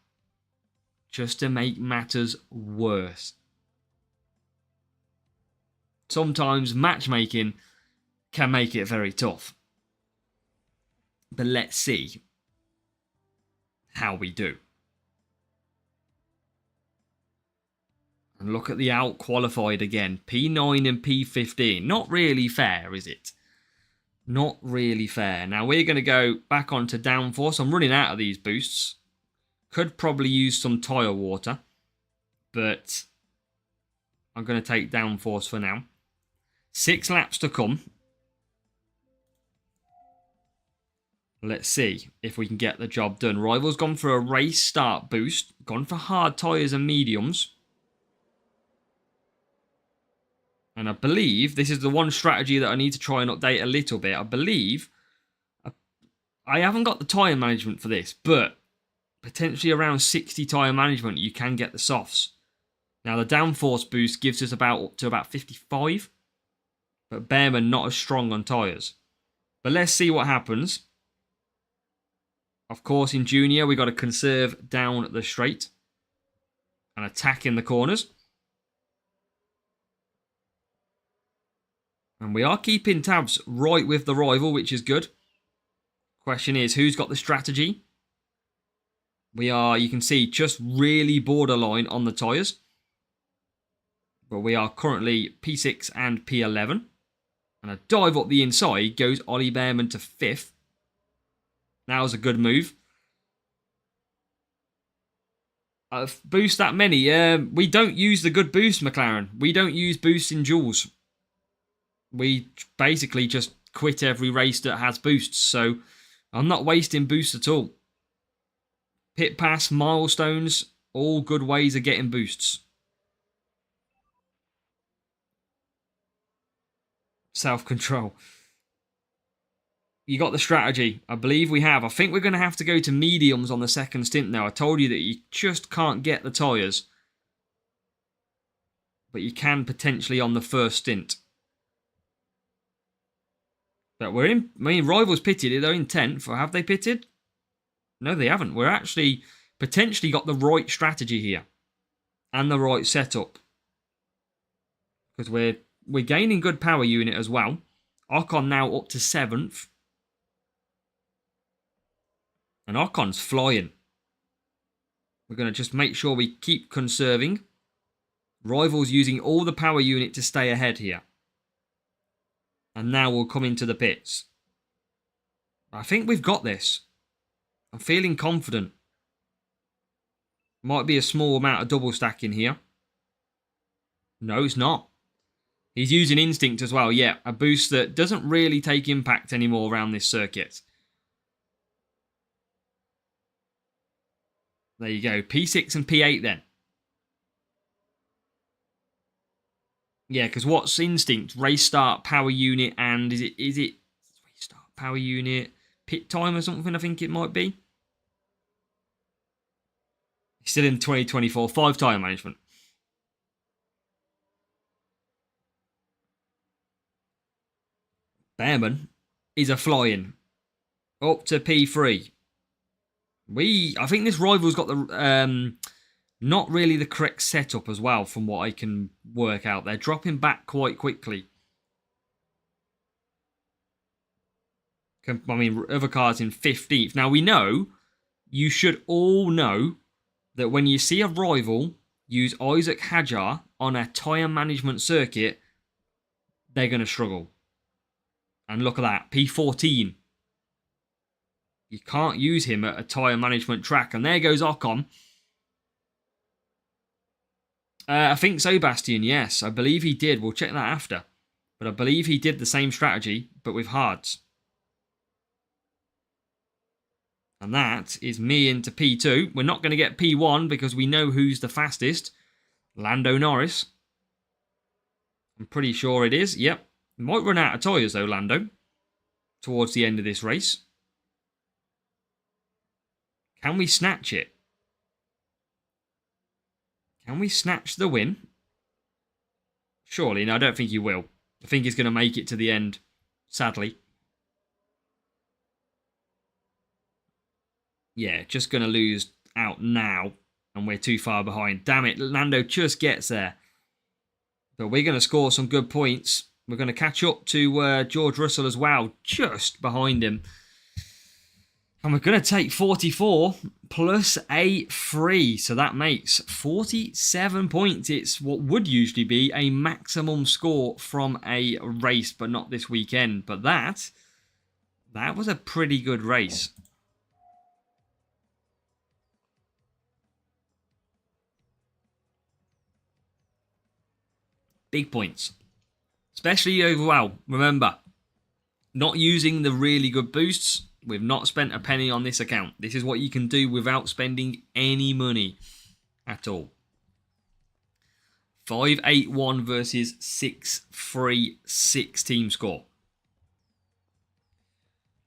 Just to make matters worse. Sometimes matchmaking can make it very tough. But let's see how we do. And look at the out-qualified again. P9 and P15. Not really fair, is it? Not really fair. Now we're going to go back onto downforce. I'm running out of these boosts. Could probably use some tyre water. But I'm going to take downforce for now. 6 laps to come. Let's see if we can get the job done. Rival's gone for a race start boost. Gone for hard tyres and mediums. And I believe this is the one strategy that I need to try and update a little bit. I believe I haven't got the tyre management for this, but potentially around 60 tyre management, you can get the softs. Now, the downforce boost gives us up to about 55, but Behrman not as strong on tyres. But let's see what happens. Of course, in Junior, we got to conserve down the straight and attack in the corners. And we are keeping tabs right with the rival, which is good. Question is, who's got the strategy? We are, you can see, just really borderline on the tyres. But we are currently P6 and P11. And a dive up the inside goes Ollie Behrman to 5th. That was a good move. Boost that many. We don't use the good boost, McLaren. We don't use boosts in duels. We basically just quit every race that has boosts. So I'm not wasting boosts at all. Pit pass, milestones, all good ways of getting boosts. Self-control. You got the strategy. I believe we have. I think we're going to have to go to mediums on the second stint now. I told you that you just can't get the tyres. But you can potentially on the first stint. But we're in... I mean, Rivals pitted. They're in 10th. Or have they pitted? No, they haven't. We're actually potentially got the right strategy here and the right setup, because we're gaining good power unit as well. Ocon now up to 7th. And Ocon's flying. We're going to just make sure we keep conserving. Rivals using all the power unit to stay ahead here. And now we'll come into the pits. I think we've got this. I'm feeling confident. Might be a small amount of double stacking here. No, it's not. He's using instinct as well. Yeah, a boost that doesn't really take impact anymore around this circuit. There you go. P6 and P8 then. Yeah, because what's instinct? Race start, power unit, and is it race start, power unit, pit time or something? I think it might be. He's still in 2024. 5 tyre management. Behrman is a flying. Up to P3. I think this rival's got the not really the correct setup as well, from what I can work out. They're dropping back quite quickly. I mean, other cars in 15th. Now we know, you should all know, that when you see a rival use Isaac Hadjar on a tyre management circuit, they're going to struggle. And look at that, P14. You can't use him at a tyre management track. And there goes Ocon. I think so, Bastian, yes. I believe he did. We'll check that after. But I believe he did the same strategy, but with hards. And that is me into P2. We're not going to get P1 because we know who's the fastest. Lando Norris. I'm pretty sure it is. Yep. Might run out of tyres though, Lando. Towards the end of this race. Can we snatch it? Can we snatch the win? Surely. No, I don't think he will. I think he's going to make it to the end, sadly. Yeah, just going to lose out now. And we're too far behind. Damn it, Lando just gets there. But we're going to score some good points. We're going to catch up to George Russell as well, just behind him. And we're going to take 44 plus a 3. So that makes 47 points. It's what would usually be a maximum score from a race, but not this weekend. But that was a pretty good race. Big points. Especially overall. Remember, not using the really good boosts. We've not spent a penny on this account. This is what you can do without spending any money at all. 5-8-1 versus 6-3-6 team score.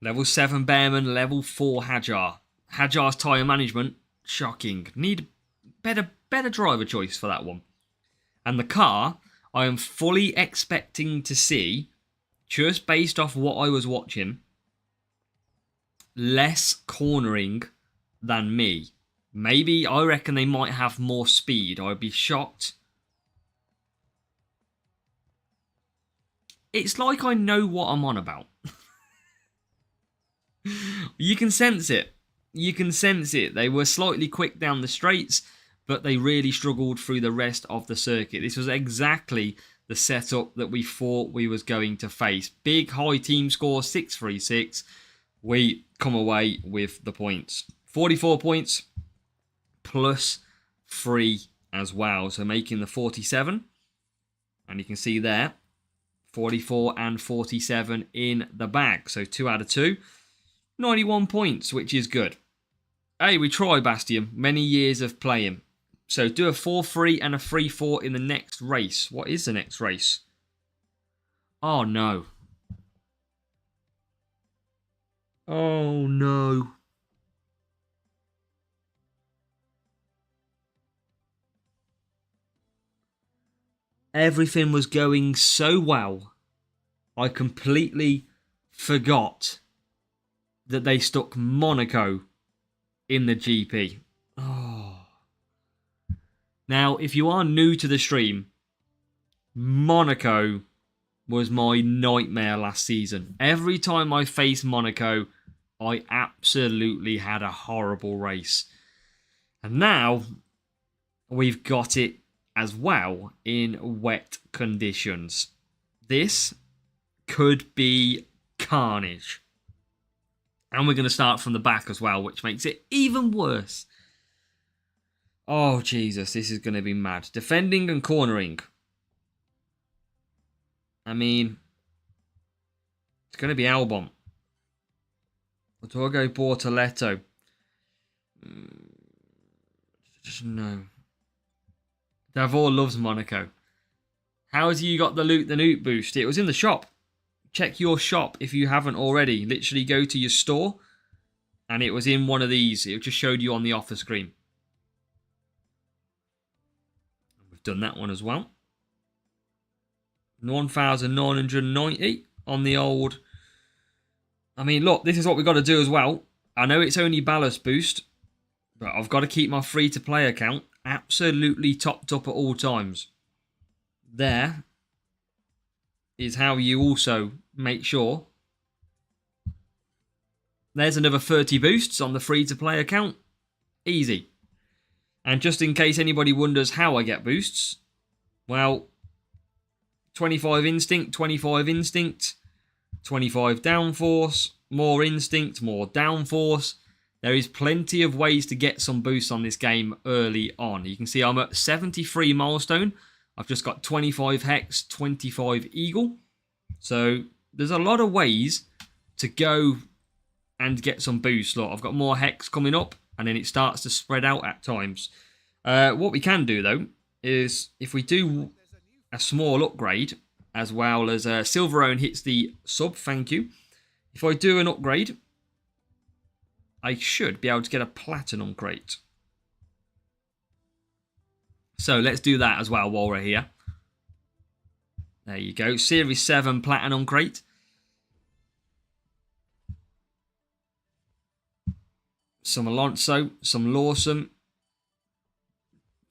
Level 7 Behrman, level 4 Hadjar. Hadjar's tyre management, shocking. Need better driver choice for that one. And the car, I am fully expecting to see, just based off what I was watching, less cornering than me. Maybe, I reckon they might have more speed. I'd be shocked. It's like I know what I'm on about. You can sense it. You can sense it. They were slightly quick down the straights, but they really struggled through the rest of the circuit. This was exactly the setup that we thought we was going to face. Big high team score, 6-3-6. We come away with the points. 44 points plus 3 as well. So making the 47. And you can see there, 44 and 47 in the bag. So 2 out of 2. 91 points, which is good. Hey, we try, Bastian. Many years of playing. So do a 4-3 and a 3-4 in the next race. What is the next race? Oh, no. Oh, no. Everything was going so well. I completely forgot that they stuck Monaco in the GP. Oh, Now, if you are new to the stream, Monaco was my nightmare last season. Every time I faced Monaco, I absolutely had a horrible race. And now, we've got it as well in wet conditions. This could be carnage. And we're going to start from the back as well, which makes it even worse. Oh, Jesus, this is going to be mad. Defending and cornering. I mean, it's going to be Albon. Or do I go Bortoletto? No. Davor loves Monaco. How has you got the Loot the Newt boost? It was in the shop. Check your shop if you haven't already. Literally go to your store. And it was in one of these. It just showed you on the offer screen. We've done that one as well. 1,990 on the old. I mean, look, this is what we've got to do as well. I know it's only ballast boost, but I've got to keep my free-to-play account absolutely topped up at all times. There is how you also make sure. There's another 30 boosts on the free-to-play account. Easy. And just in case anybody wonders how I get boosts, well, 25 instinct, 25 instinct, 25 downforce, more instinct, more downforce. There is plenty of ways to get some boosts on this game early on. You can see I'm at 73 milestone. I've just got 25 hex, 25 eagle. So there's a lot of ways to go and get some boosts. Look, I've got more hex coming up, and then it starts to spread out at times. What we can do, though, is if we do a small upgrade, as well as Silverone hits the sub, thank you. If I do an upgrade, I should be able to get a platinum crate. So let's do that as well while we're here. There you go, Series 7 platinum crate. Some Alonso, some Lawson,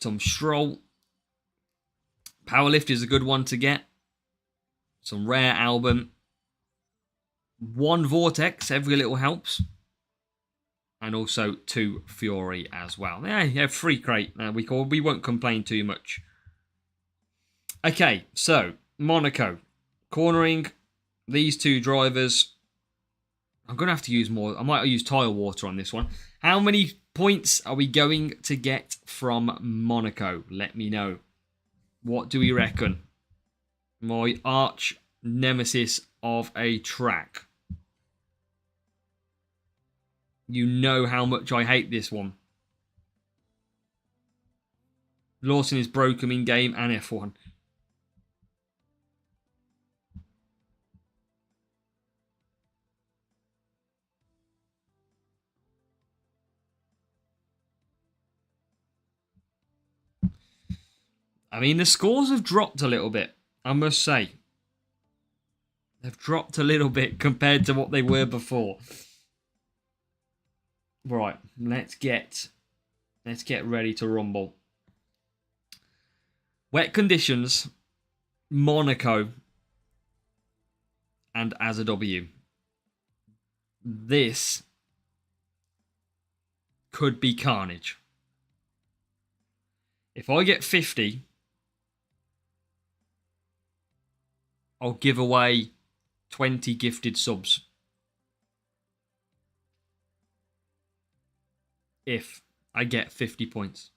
some Stroll. Powerlift is a good one to get. Some rare Album. One Vortex, every little helps. And also 2 Fury as well. Yeah, free crate. We won't complain too much. Okay, so Monaco. Cornering these 2 drivers. I'm going to have to use more. I might use tile water on this one. How many points are we going to get from Monaco? Let me know. What do we reckon? My arch nemesis of a track. You know how much I hate this one. Lawson is broken in game and F1. I mean, the scores have dropped a little bit, I must say. They've dropped a little bit compared to what they were before. Right, let's get ready to rumble. Wet conditions, Monaco, and as a W. This could be carnage. If I get 50, I'll give away 20 gifted subs. If I get 50 points.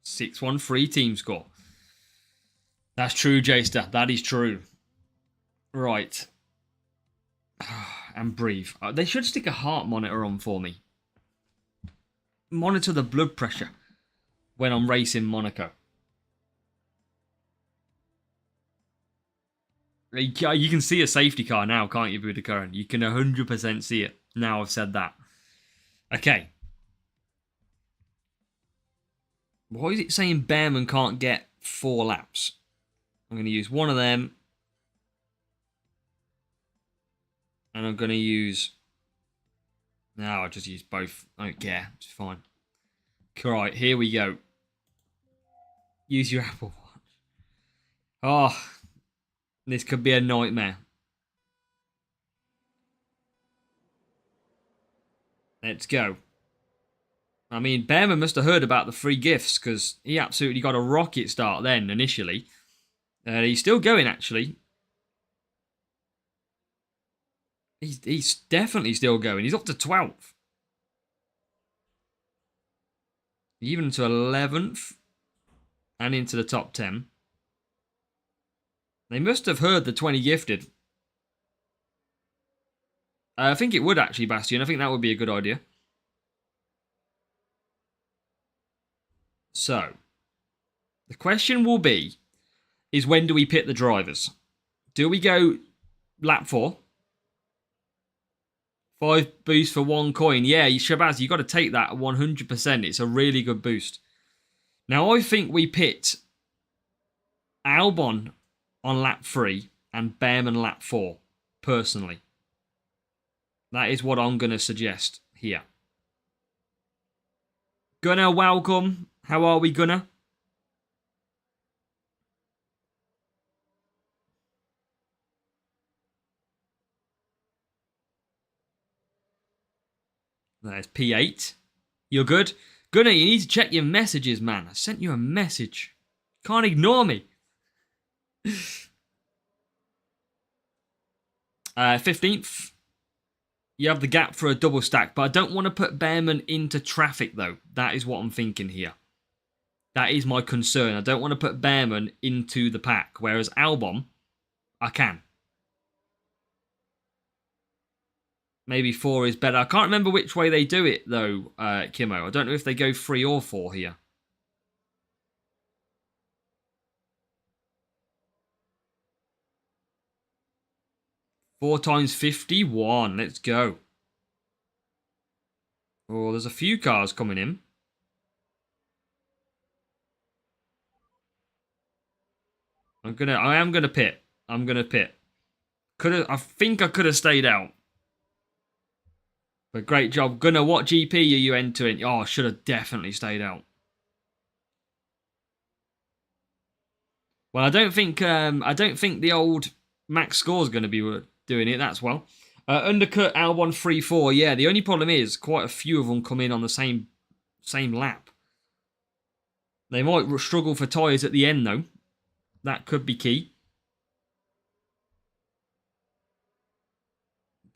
613 team score. That's true, Jester. That is true. Right. And breathe. They should stick a heart monitor on for me. Monitor the blood pressure when I'm racing Monaco. You can see a safety car now, can't you, Buddha Curran? You can 100% see it. Now I've said that. Okay. Why is it saying Bearman can't get 4 laps? I'm going to use one of them. And I'm going to use No, I'll just use both. I don't care. It's fine. Right, here we go. Use your Apple Watch. Oh, this could be a nightmare. Let's go. I mean, Bearman must have heard about the free gifts because he absolutely got a rocket start then initially. He's still going, actually. He's definitely still going. He's up to 12th. Even to 11th. And into the top 10. They must have heard the 20 gifted. I think it would actually, Bastion. I think that would be a good idea. So, the question will be, is when do we pit the drivers? Do we go lap 4? 5 boosts for 1 coin. Yeah, Shabazz, you got to take that 100%. It's a really good boost. Now, I think we pit Albon on lap 3 and Bearman lap 4, personally. That is what I'm going to suggest here. Gunnar, welcome. How are we, Gunnar? There's P8. You're good? Gunnar, you need to check your messages, man. I sent you a message. Can't ignore me. 15th. You have the gap for a double stack, but I don't want to put Bearman into traffic, though. That is what I'm thinking here. That is my concern. I don't want to put Bearman into the pack, whereas Albon, I can. Maybe 4 is better. I can't remember which way they do it, though, Kimo. I don't know if they go 3 or 4 here. Four times 51. Let's go. Oh, there's a few cars coming in. I am gonna pit. I'm gonna pit. I think I could have stayed out. But great job. Gunnar, what GP are you entering? Oh, I should have definitely stayed out. Well, I don't think the old max score is going to be doing it. That's well. Undercut L1 3-4. Yeah, the only problem is quite a few of them come in on the same lap. They might struggle for tyres at the end, though. That could be key.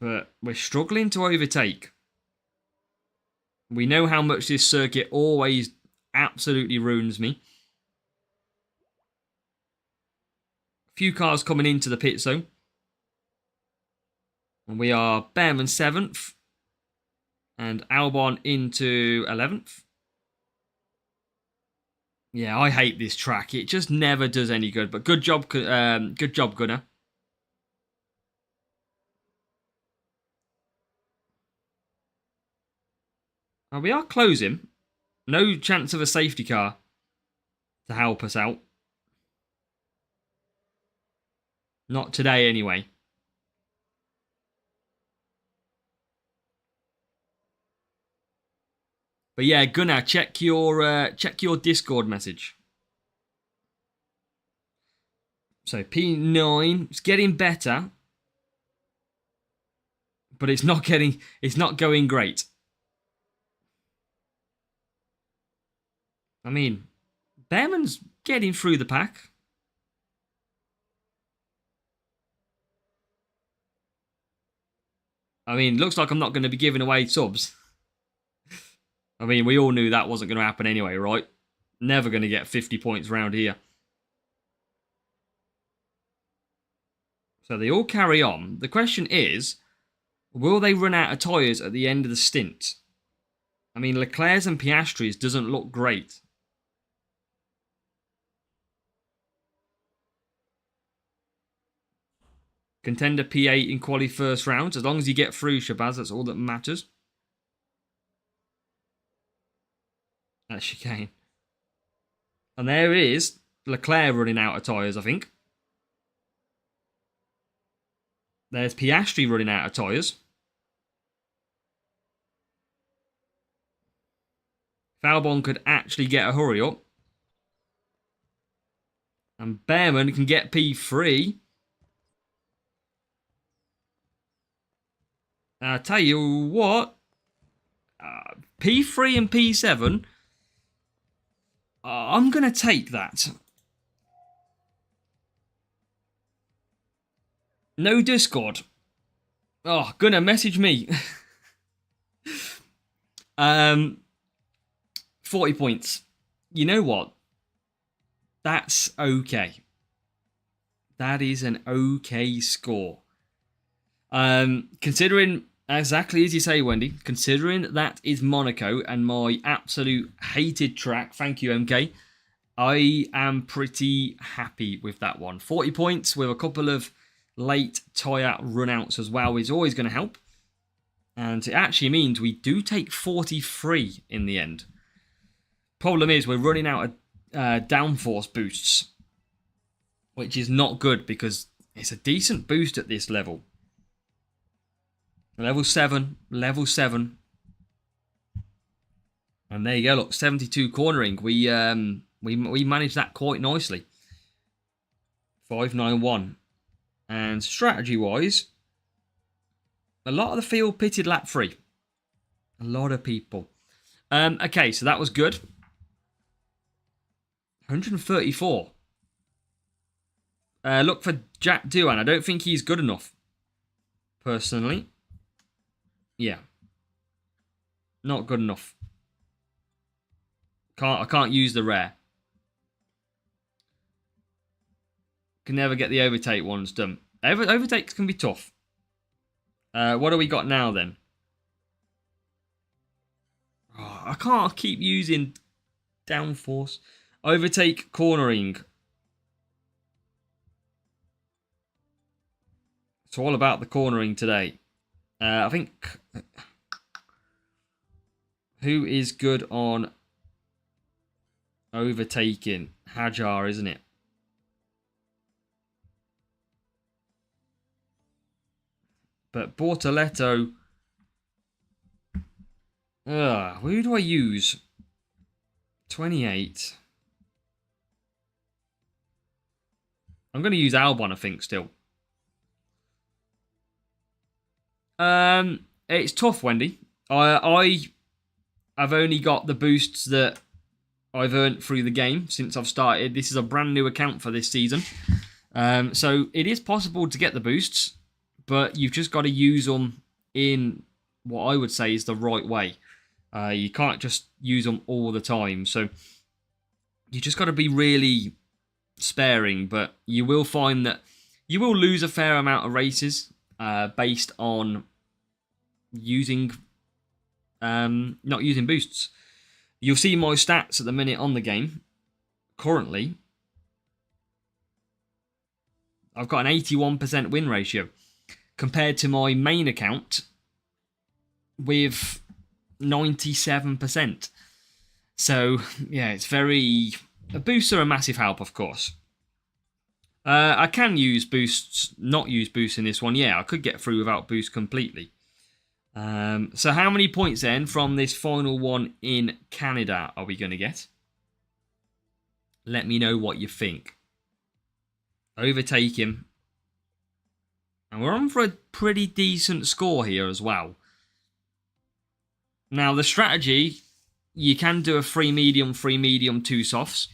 But we're struggling to overtake. We know how much this circuit always absolutely ruins me. A few cars coming into the pit zone. And we are Bearman 7th. And Albon into 11th. Yeah, I hate this track. It just never does any good. But good job, Gunnar. We are closing. No chance of a safety car to help us out. Not today, anyway. But yeah, Gunnar, check your Discord message. So P9, it's getting better, but it's not going great. I mean, Bearman's getting through the pack. I mean, looks like I'm not going to be giving away subs. I mean, we all knew that wasn't going to happen anyway, right? Never going to get 50 points round here. So they all carry on. The question is, will they run out of tyres at the end of the stint? I mean, Leclerc's and Piastri's doesn't look great. Contender P8 in quali first round. As long as you get through, Shabazz, that's all that matters. That's chicane. And there is Leclerc running out of tyres, I think. There's Piastri running out of tyres. Falbon could actually get a hurry up. And Behrman can get P3. I'll tell you what. P3 and P7. I'm going to take that. No Discord. Oh, gonna message me. 40 points. You know what? That's okay. That is an okay score. Considering, exactly as you say, Wendy, considering that is Monaco and my absolute hated track, thank you, MK, I am pretty happy with that one. 40 points with a couple of late tyre runouts as well is always going to help. And it actually means we do take 43 in the end. Problem is, we're running out of downforce boosts, which is not good because it's a decent boost at this level. Level 7, level 7. And there you go, look, 72 cornering. We managed that quite nicely. 591. And strategy-wise, a lot of the field pitted lap 3. A lot of people. Okay, so that was good. 134. Look for Jack Doohan. I don't think he's good enough. Personally. Yeah. Not good enough. I can't use the rare. Can never get the overtake ones done. Overtakes can be tough. What do we got now then? Oh, I can't keep using downforce. Overtake cornering. It's all about the cornering today. I think... Who is good on overtaking? Hajar, isn't it? But Bortoletto... who do I use? 28. I'm going to use Albon, I think, still. It's tough, Wendy. I've only got the boosts that I've earned through the game since I've started. This is a brand new account for this season. So it is possible to get the boosts, but you've just got to use them in what I would say is the right way. You can't just use them all the time. So you just got to be really sparing, but you will find that you will lose a fair amount of races based on using not using boosts. You'll see my stats at the minute on the game. Currently, I've got an 81% win ratio compared to my main account with 97%. So, yeah, it's very... Boosts are a massive help, of course. I can use boosts, not use boosts in this one. Yeah, I could get through without boosts completely. So how many points then from this final one in Canada are we going to get? Let me know what you think. Overtake him. And we're on for a pretty decent score here as well. Now, the strategy, you can do a 3 medium, 2 softs.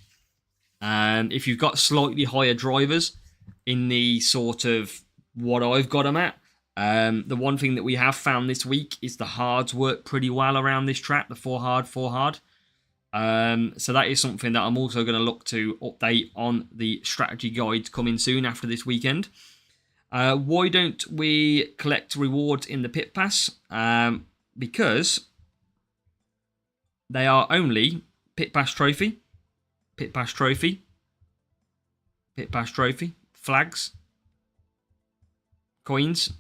If you've got slightly higher drivers in the sort of what I've got them at, the one thing that we have found this week is the hards work pretty well around this track, the 4 hard. So that is something that I'm also going to look to update on the strategy guides coming soon after this weekend. Why don't we collect rewards in the pit pass? Because they are only pit pass trophy, flags, coins,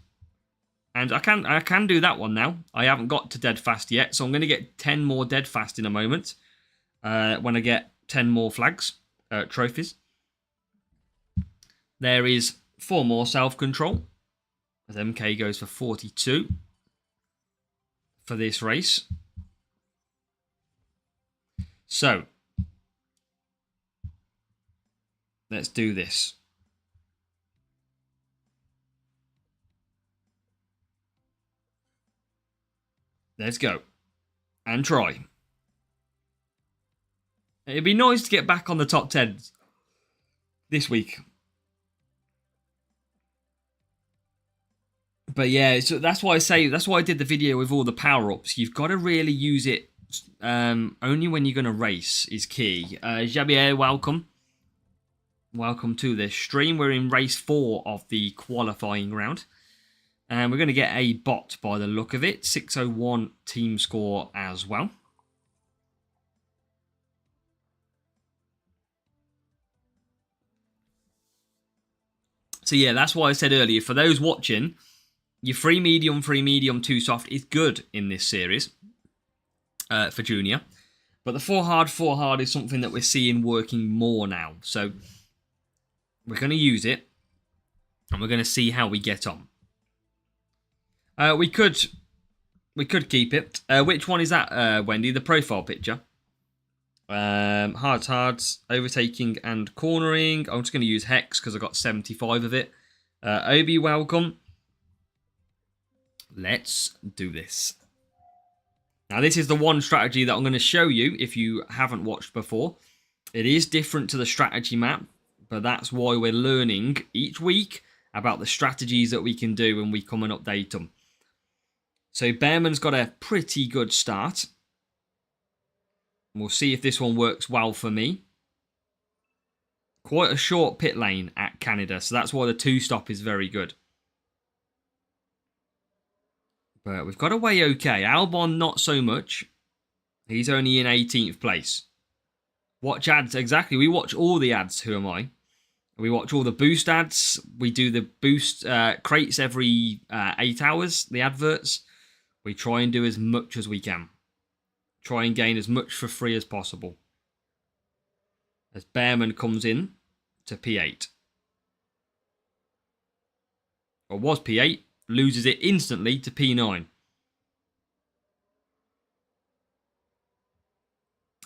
and I can do that one now. I haven't got to dead fast yet, so I'm going to get 10 more dead fast in a moment when I get 10 more flags, trophies. There is 4 more self-control, as MK goes for 42 for this race. So, let's do this. Let's go. And try. It'd be nice to get back on the top 10 this week. But yeah, so that's why I did the video with all the power-ups. You've got to really use it only when you're going to race is key. Javier, welcome. Welcome to this stream. We're in race 4 of the qualifying round. And we're going to get a bot by the look of it. 601 team score as well. So yeah, that's why I said earlier, for those watching, your free medium, too soft is good in this series for junior. But the 4 hard is something that we're seeing working more now. So we're going to use it and we're going to see how we get on. We could keep it. Which one is that, Wendy? The profile picture. Hards, overtaking and cornering. I'm just going to use Hex because I got 75 of it. Obi, welcome. Let's do this. Now, this is the one strategy that I'm going to show you if you haven't watched before. It is different to the strategy map, but that's why we're learning each week about the strategies that we can do when we come and update them. So Bearman's got a pretty good start. We'll see if this one works well for me. Quite a short pit lane at Canada, so that's why the 2-stop is very good. But we've got away okay. Albon, not so much. He's only in 18th place. Watch ads, exactly. We watch all the ads, who am I? We watch all the boost ads. We do the boost crates every 8 hours, the adverts. We try and do as much as we can. Try and gain as much for free as possible. As Bearman comes in to P8. Or was P8. Loses it instantly to P9.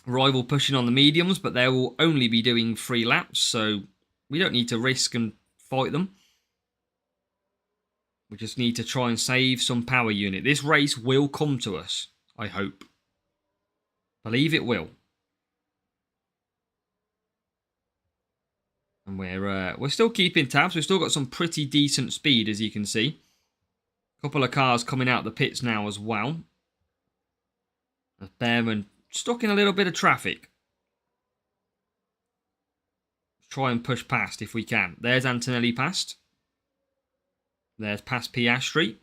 Rival pushing on the mediums, but they will only be doing 3 laps, so we don't need to risk and fight them. We just need to try and save some power unit. This race will come to us, I hope. Believe it will. And we're still keeping tabs. We've still got some pretty decent speed, as you can see. Couple of cars coming out the pits now as well. As Bearman stuck in a little bit of traffic. Try and push past if we can. There's Antonelli past. There's past Piastri.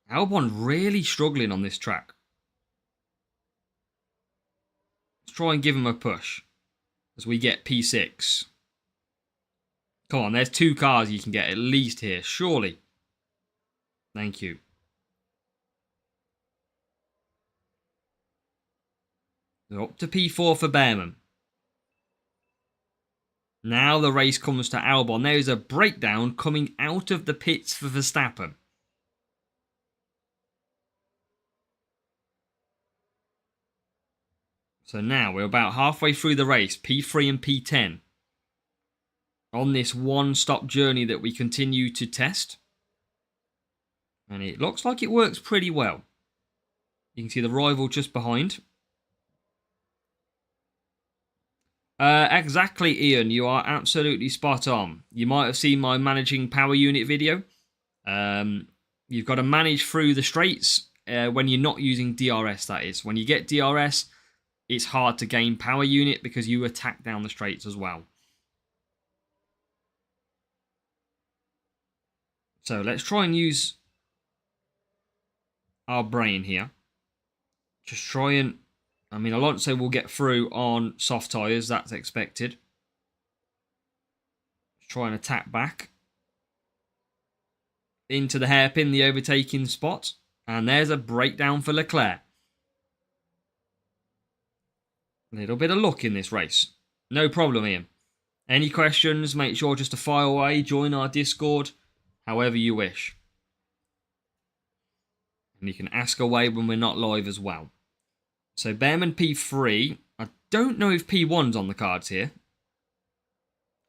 Albon really struggling on this track. Let's try and give him a push as we get P6. Come on, there's 2 cars you can get at least here, surely. Thank you. Up to P4 for Bearman. Now the race comes to Albon. There is a breakdown coming out of the pits for Verstappen. So now we're about halfway through the race, P3 and P10. On this one-stop journey that we continue to test. And it looks like it works pretty well. You can see the rival just behind. Exactly, Ian. You are absolutely spot on. You might have seen my managing power unit video. You've got to manage through the straights when you're not using DRS, that is. When you get DRS, it's hard to gain power unit because you attack down the straights as well. So let's try and use our brain here. Just try and... I mean, Alonso will get through on soft tyres. That's expected. Try and attack back. Into the hairpin, the overtaking spot. And there's a breakdown for Leclerc. A little bit of luck in this race. No problem, Ian. Any questions, make sure just to fire away. Join our Discord. However you wish. And you can ask away when we're not live as well. So Bearman P3. I don't know if P1's on the cards here.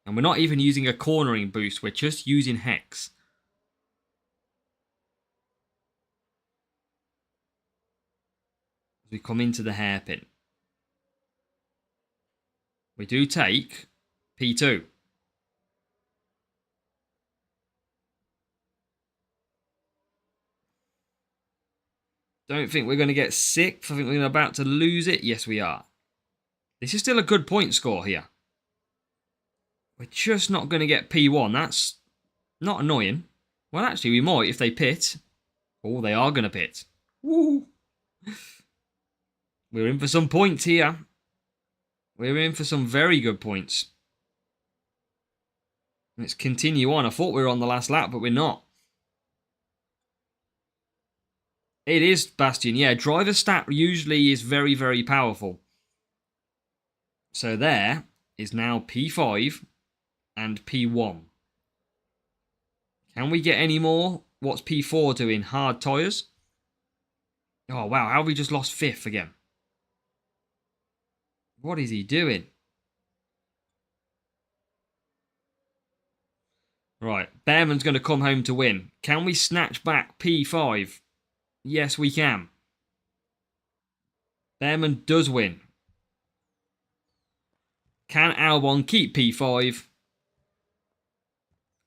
And we're not even using a cornering boost. We're just using Hex. As we come into the hairpin. We do take P2. Don't think we're going to get 6th. I think we're about to lose it. Yes, we are. This is still a good point score here. We're just not going to get P1. That's not annoying. Well, actually, we might if they pit. Oh, they are going to pit. Woo! We're in for some points here. We're in for some very good points. Let's continue on. I thought we were on the last lap, but we're not. It is Bastion. Yeah, driver stat usually is very, very powerful. So there is now P5 and P1. Can we get any more? What's P4 doing? Hard tyres? Oh, wow. How have we just lost 5th again? What is he doing? Right. Bearman's going to come home to win. Can we snatch back P5? Yes, we can. Bearman does win. Can Albon keep P5?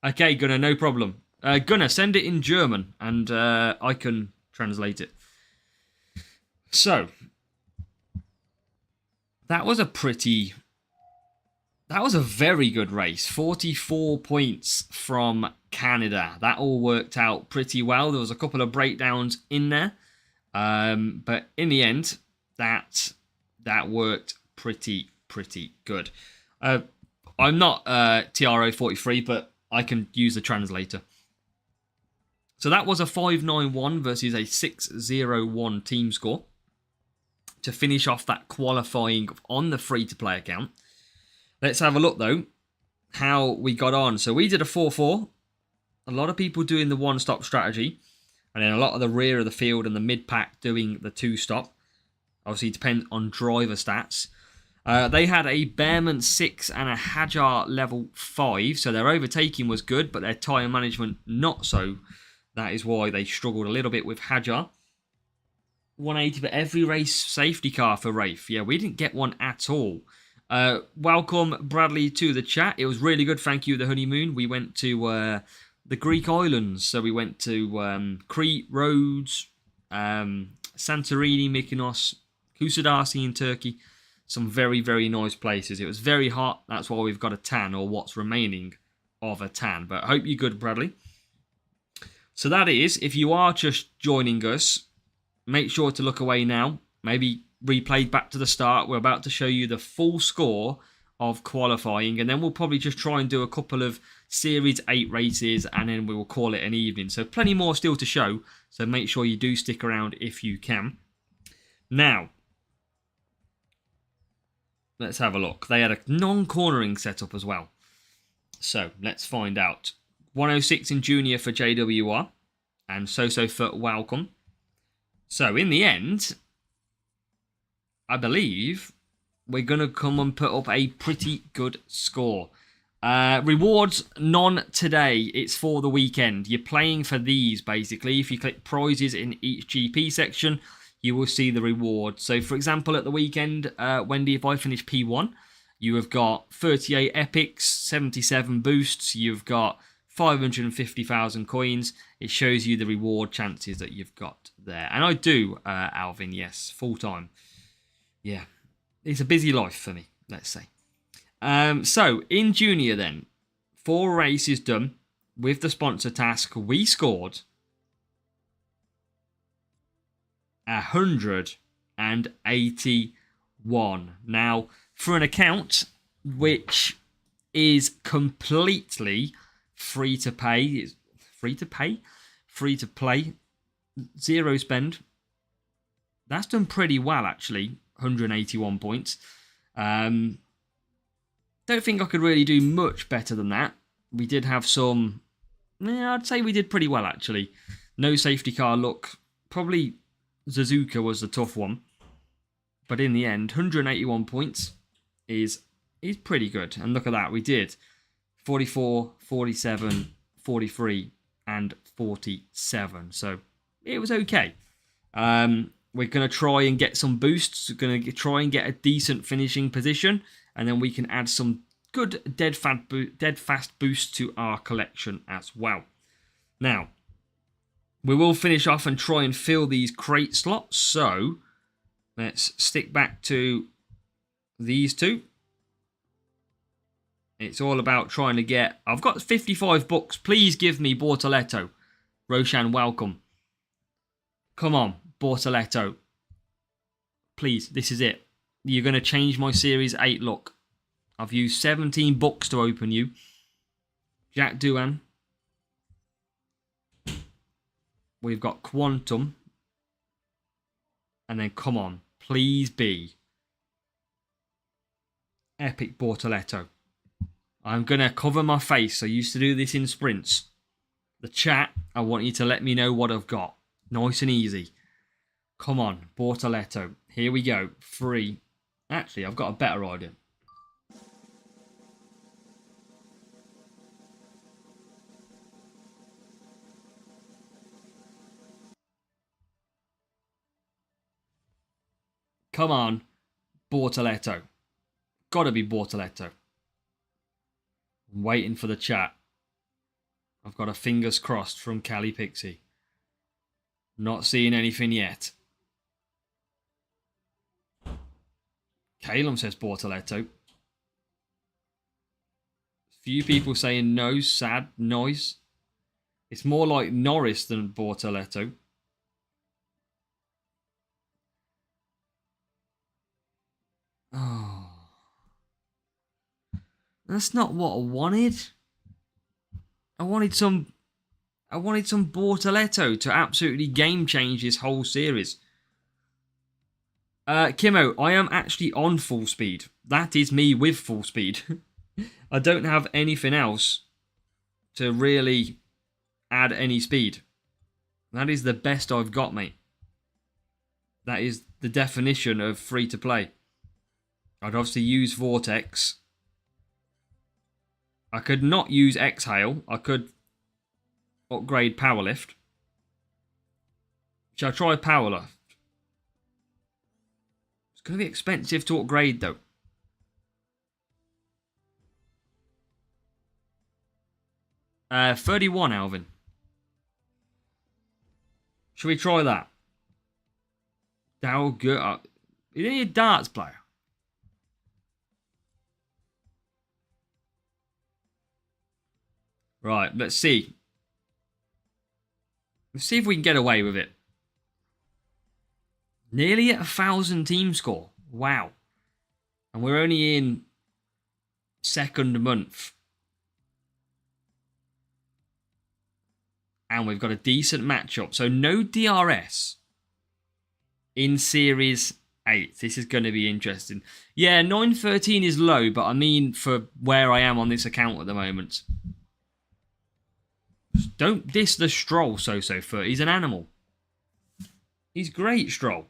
Okay, Gunnar, no problem. Gunnar, send it in German and I can translate it. So, that was a very good race. 44 points from Canada. That all worked out pretty well. There was a couple of breakdowns in there. But in the end, that worked pretty good. I'm not TRO43, but I can use the translator. So that was a 591 versus a 601 team score to finish off that qualifying on the free-to-play account. Let's have a look, though, how we got on. So we did a 4-4. A lot of people doing the one-stop strategy. And then a lot of the rear of the field and the mid-pack doing the two-stop. Obviously, it depends on driver stats. They had a Bearman 6 and a Hajar level 5. So their overtaking was good, but their tyre management not so. That is why they struggled a little bit with Hajar. 180 for every race safety car for Rafe. Yeah, we didn't get one at all. Welcome, Bradley, to the chat. It was really good. Thank you, the honeymoon. We went to the Greek islands. So we went to Crete, Rhodes, Santorini, Mykonos, Kusadasi in Turkey. Some very, very nice places. It was very hot. That's why we've got a tan, or what's remaining of a tan. But I hope you're good, Bradley. So that is, if you are just joining us, make sure to look away now. Maybe replay back to the start. We're about to show you the full score of qualifying, and then we'll probably just try and do a couple of Series 8 races, and then we will call it an evening. So plenty more still to show, so make sure you do stick around if you can. Now, let's have a look. They had a non-cornering setup as well. So let's find out. 106 in junior for JWR, and so for Welcome. So in the end, I believe we're going to come and put up a pretty good score. Rewards, none today. It's for the weekend. You're playing for these, basically. If you click prizes in each GP section, you will see the reward. So, for example, at the weekend, Wendy, if I finish P1, you have got 38 epics, 77 boosts. You've got 550,000 coins. It shows you the reward chances that you've got there. And I do, Alvin, yes, full time. Yeah, it's a busy life for me, let's say. So, in junior then, 4 races done with the sponsor task. We scored 181. Now, for an account which is completely free to play, zero spend, that's done pretty well, actually. 181 points. Don't think I could really do much better than that. We did have some... I'd say we did pretty well, actually. No safety car luck. Probably Suzuka was the tough one. But in the end, 181 points is pretty good. And look at that. We did 44, 47, 43, and 47. So it was okay. We're going to try and get some boosts. We're going to try and get a decent finishing position. And then we can add some good dead fast boost to our collection as well. Now, we will finish off and try and fill these crate slots. So let's stick back to these two. It's all about trying to get... I've got 55 books. Please give me Bortoletto. Roshan, welcome. Come on, Bortoletto. Please, this is it. You're going to change my Series 8 look. I've used 17 books to open you. Jack Doohan. We've got Quantum. And then, come on, please be Epic Bortoletto. I'm going to cover my face. I used to do this in sprints. The chat, I want you to let me know what I've got. Nice and easy. Come on, Bortoletto. Here we go. Free. Actually, I've got a better idea. Come on, Bortoletto. Gotta be Bortoletto. I'm waiting for the chat. I've got a fingers crossed from Cali Pixie. Not seeing anything yet. Calum says Bortoletto. Few people saying no, sad, noise. It's more like Norris than Bortoletto. Oh. That's not what I wanted. I wanted some Bortoletto to absolutely game change this whole series. Kimo, I am actually on full speed. That is me with full speed. I don't have anything else to really add any speed. That is the best I've got, mate. That is the definition of free to play. I'd obviously use Vortex. I could not use Exhale. I could upgrade Powerlift. Shall I try Powerlift? It's going to be expensive to upgrade though. Uh, 31, Alvin. Should we try that? How good? You need a darts player. Right, let's see. Let's see if we can get away with it. Nearly at 1,000 team score. Wow. And we're only in second month. And we've got a decent matchup. So no DRS in Series 8. This is going to be interesting. Yeah, 913 is low, but I mean for where I am on this account at the moment. Don't diss the Stroll so-so-foot. He's an animal. He's great, Stroll.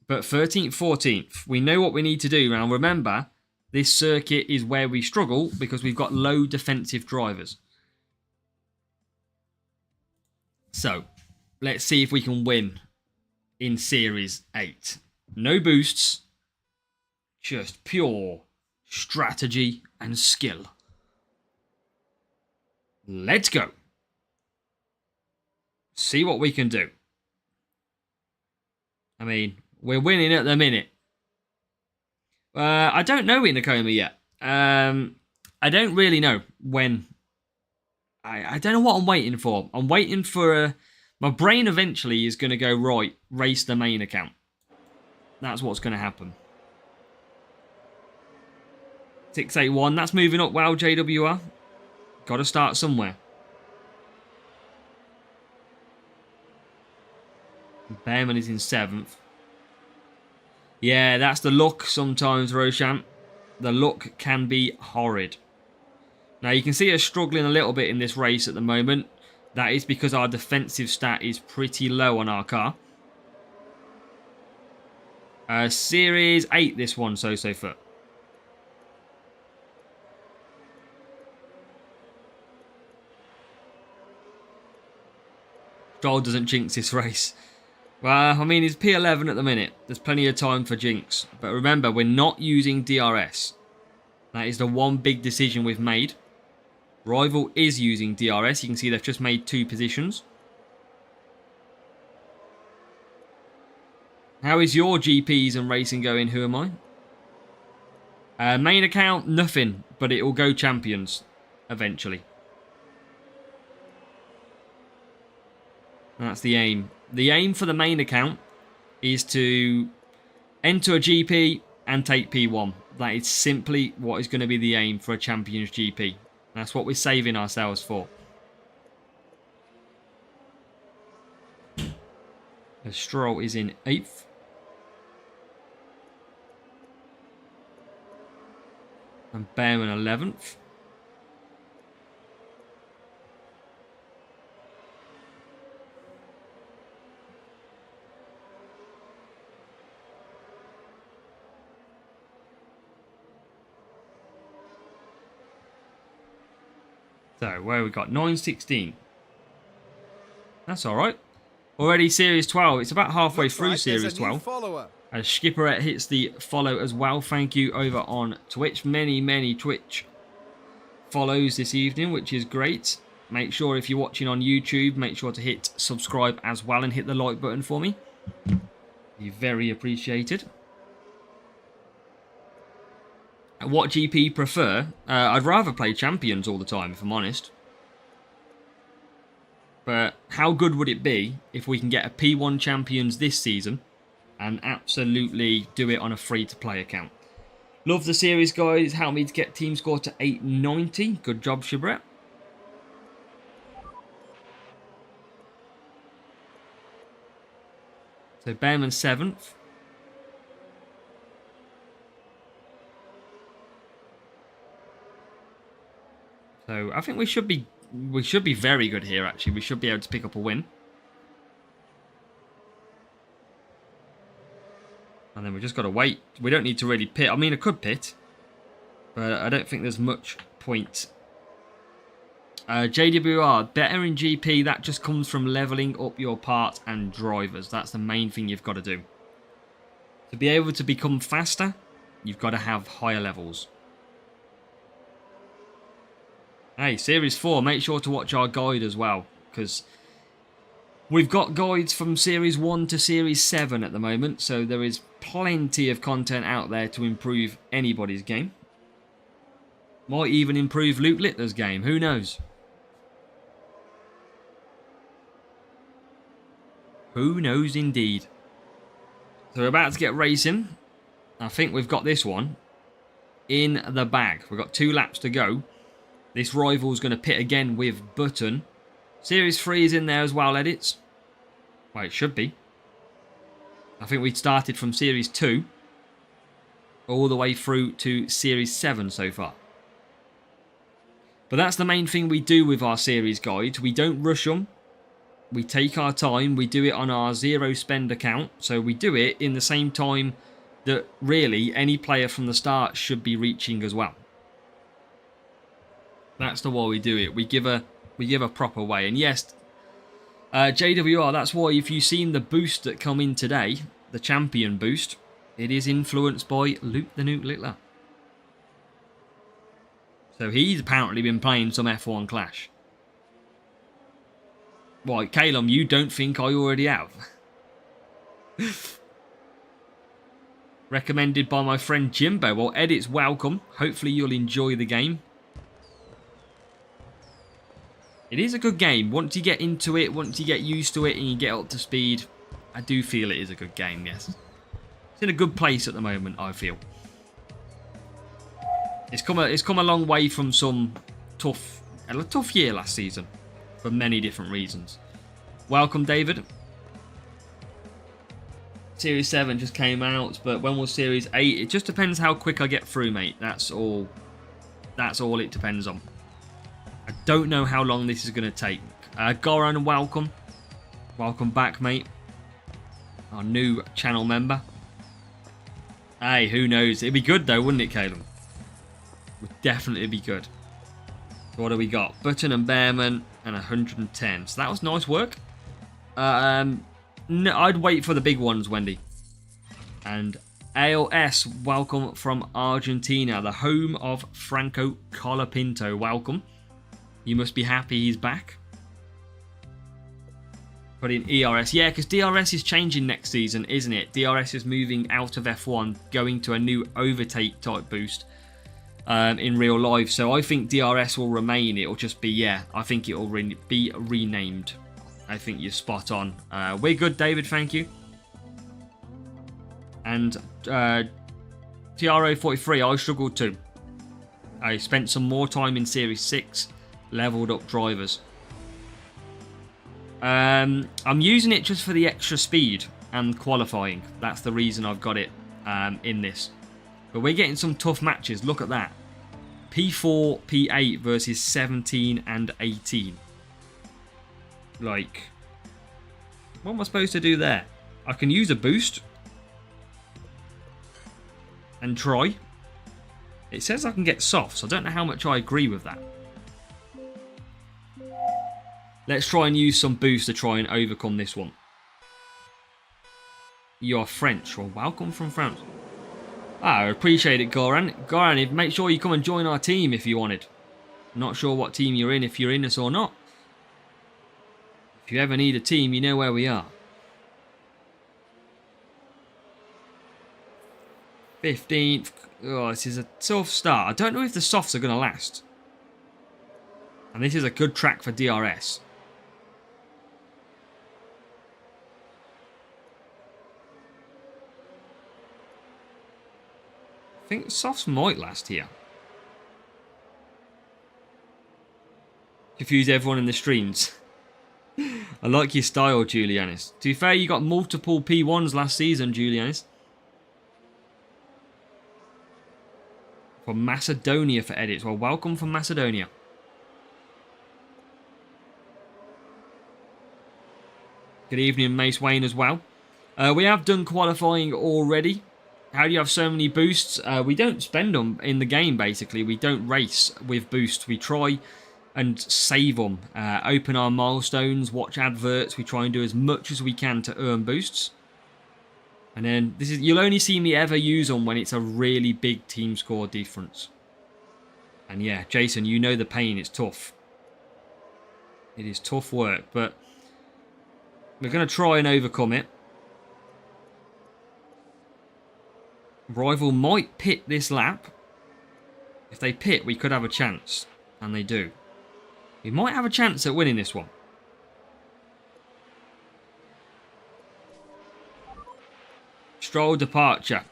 But 13th, 14th, we know what we need to do. Now, remember, this circuit is where we struggle because we've got low defensive drivers. So, let's see if we can win in Series 8. No boosts. Just pure strategy and skill. Let's go. See what we can do. I mean, we're winning at the minute. I don't know Inakoma yet. I don't really know when. I don't know what I'm waiting for. I'm waiting for... my brain eventually is going to go, right, race the main account. That's what's going to happen. 681, that's moving up well, JWR. Got to start somewhere. Bearman is in 7th. Yeah, that's the luck sometimes, Roshan. The luck can be horrid. Now, you can see us struggling a little bit in this race at the moment. That is because our defensive stat is pretty low on our car. Series 8, this one, so foot. Stroll doesn't jinx this race. Well, I mean, it's P11 at the minute. There's plenty of time for jinx. But remember, we're not using DRS. That is the one big decision we've made. Rival is using DRS. You can see they've just made 2 positions. How is your GPs and racing going? Who am I? Main account, nothing. But it will go champions eventually. That's the aim. The aim for the main account is to enter a GP and take P1. That is simply what is going to be the aim for a Champions GP. That's what we're saving ourselves for. The Stroll is in 8th. And Behrman 11th. So, where we got? 9:16. That's alright. Already Series 12. It's about halfway through Series 12. As Skipperette hits the follow as well. Thank you over on Twitch. Many Twitch follows this evening, which is great. Make sure if you're watching on YouTube, make sure to hit subscribe as well and hit the like button for me. Be very appreciated. What GP prefer? I'd rather play Champions all the time, if I'm honest. But how good would it be if we can get a P1 Champions this season and absolutely do it on a free-to-play account? Love the series, guys. Help me to get team score to 890. Good job, Shibret. So Behrman 7th. So I think we should be very good here, actually. We should be able to pick up a win. And then we just got to wait. We don't need to really pit. I mean, I could pit, but I don't think there's much point. JWR, better in GP. That just comes from leveling up your parts and drivers. That's the main thing you've got to do. To be able to become faster, you've got to have higher levels. Hey, Series 4, make sure to watch our guide as well, because we've got guides from Series 1 to Series 7 at the moment, so there is plenty of content out there to improve anybody's game. Might even improve Luke Littler's game, who knows? Who knows indeed. So we're about to get racing. I think we've got this one in the bag. We've got 2 laps to go. This rival's going to pit again with Button. Series 3 is in there as well, edits. Well, it should be. I think we started from Series 2 all the way through to Series 7 so far. But that's the main thing we do with our series guides. We don't rush them. We take our time. We do it on our zero spend account. So we do it in the same time that really any player from the start should be reaching as well. That's the why we do it. We give a proper way. And yes, JWR, that's why if you've seen the boost that come in today, the champion boost, it is influenced by Luke the Nuke Littler. So he's apparently been playing some F1 Clash. Right, Calum, you don't think I already have? Recommended by my friend Jimbo. Well, edits welcome. Hopefully you'll enjoy the game. It is a good game. Once you get into it, once you get used to it and you get up to speed, I do feel it is a good game, yes. It's in a good place at the moment, I feel. It's come a long way from a tough year last season for many different reasons. Welcome, David. Series 7 just came out, but when will Series 8? It just depends how quick I get through, mate. That's all it depends on. I don't know how long this is going to take. Goran, welcome. Welcome back, mate. Our new channel member. Hey, who knows? It'd be good though, wouldn't it, Caleb? Would definitely be good. So what do we got? Button and Bearman and 110. So that was nice work. No, I'd wait for the big ones, Wendy. And ALS, welcome from Argentina, the home of Franco Colapinto. Welcome. You must be happy he's back. Put in ERS. Yeah, because DRS is changing next season, isn't it? DRS is moving out of F1, going to a new overtake type boost in real life. So I think DRS will remain. It'll just be, yeah, I think it will be renamed. I think you're spot on. We're good, David, thank you. And TRO43, I struggled too. I spent some more time in Series 6, leveled up drivers. I'm using it just for the extra speed and qualifying. That's the reason I've got it in this. But we're getting some tough matches. Look at that. P4, P8 versus 17 and 18. Like, what am I supposed to do there? I can use a boost and try. It says I can get softs. I don't know how much I agree with that. Let's try and use some boost to try and overcome this one. You're French. Well, welcome from France. I appreciate it, Goran. Goran, make sure you come and join our team if you wanted. Not sure what team you're in, if you're in this or not. If you ever need a team, you know where we are. 15th. Oh, this is a tough start. I don't know if the softs are going to last. And this is a good track for DRS. I think softs might last here. Confuse everyone in the streams. I like your style, Julianis. To be fair, you got multiple P1s last season, Julianis. From Macedonia for edits. Well, welcome from Macedonia. Good evening, Mace Wayne, as well. We have done qualifying already. How do you have so many boosts? We don't spend them in the game, basically. We don't race with boosts. We try and save them. Open our milestones, watch adverts. We try and do as much as we can to earn boosts. And then this is, you'll only see me ever use them when it's a really big team score difference. And yeah, Jason, you know the pain. It's tough. It is tough work, but we're going to try and overcome it. Rival might pit this lap. If they pit, we could have a chance. And they do. We might have a chance at winning this one. Stroll departure.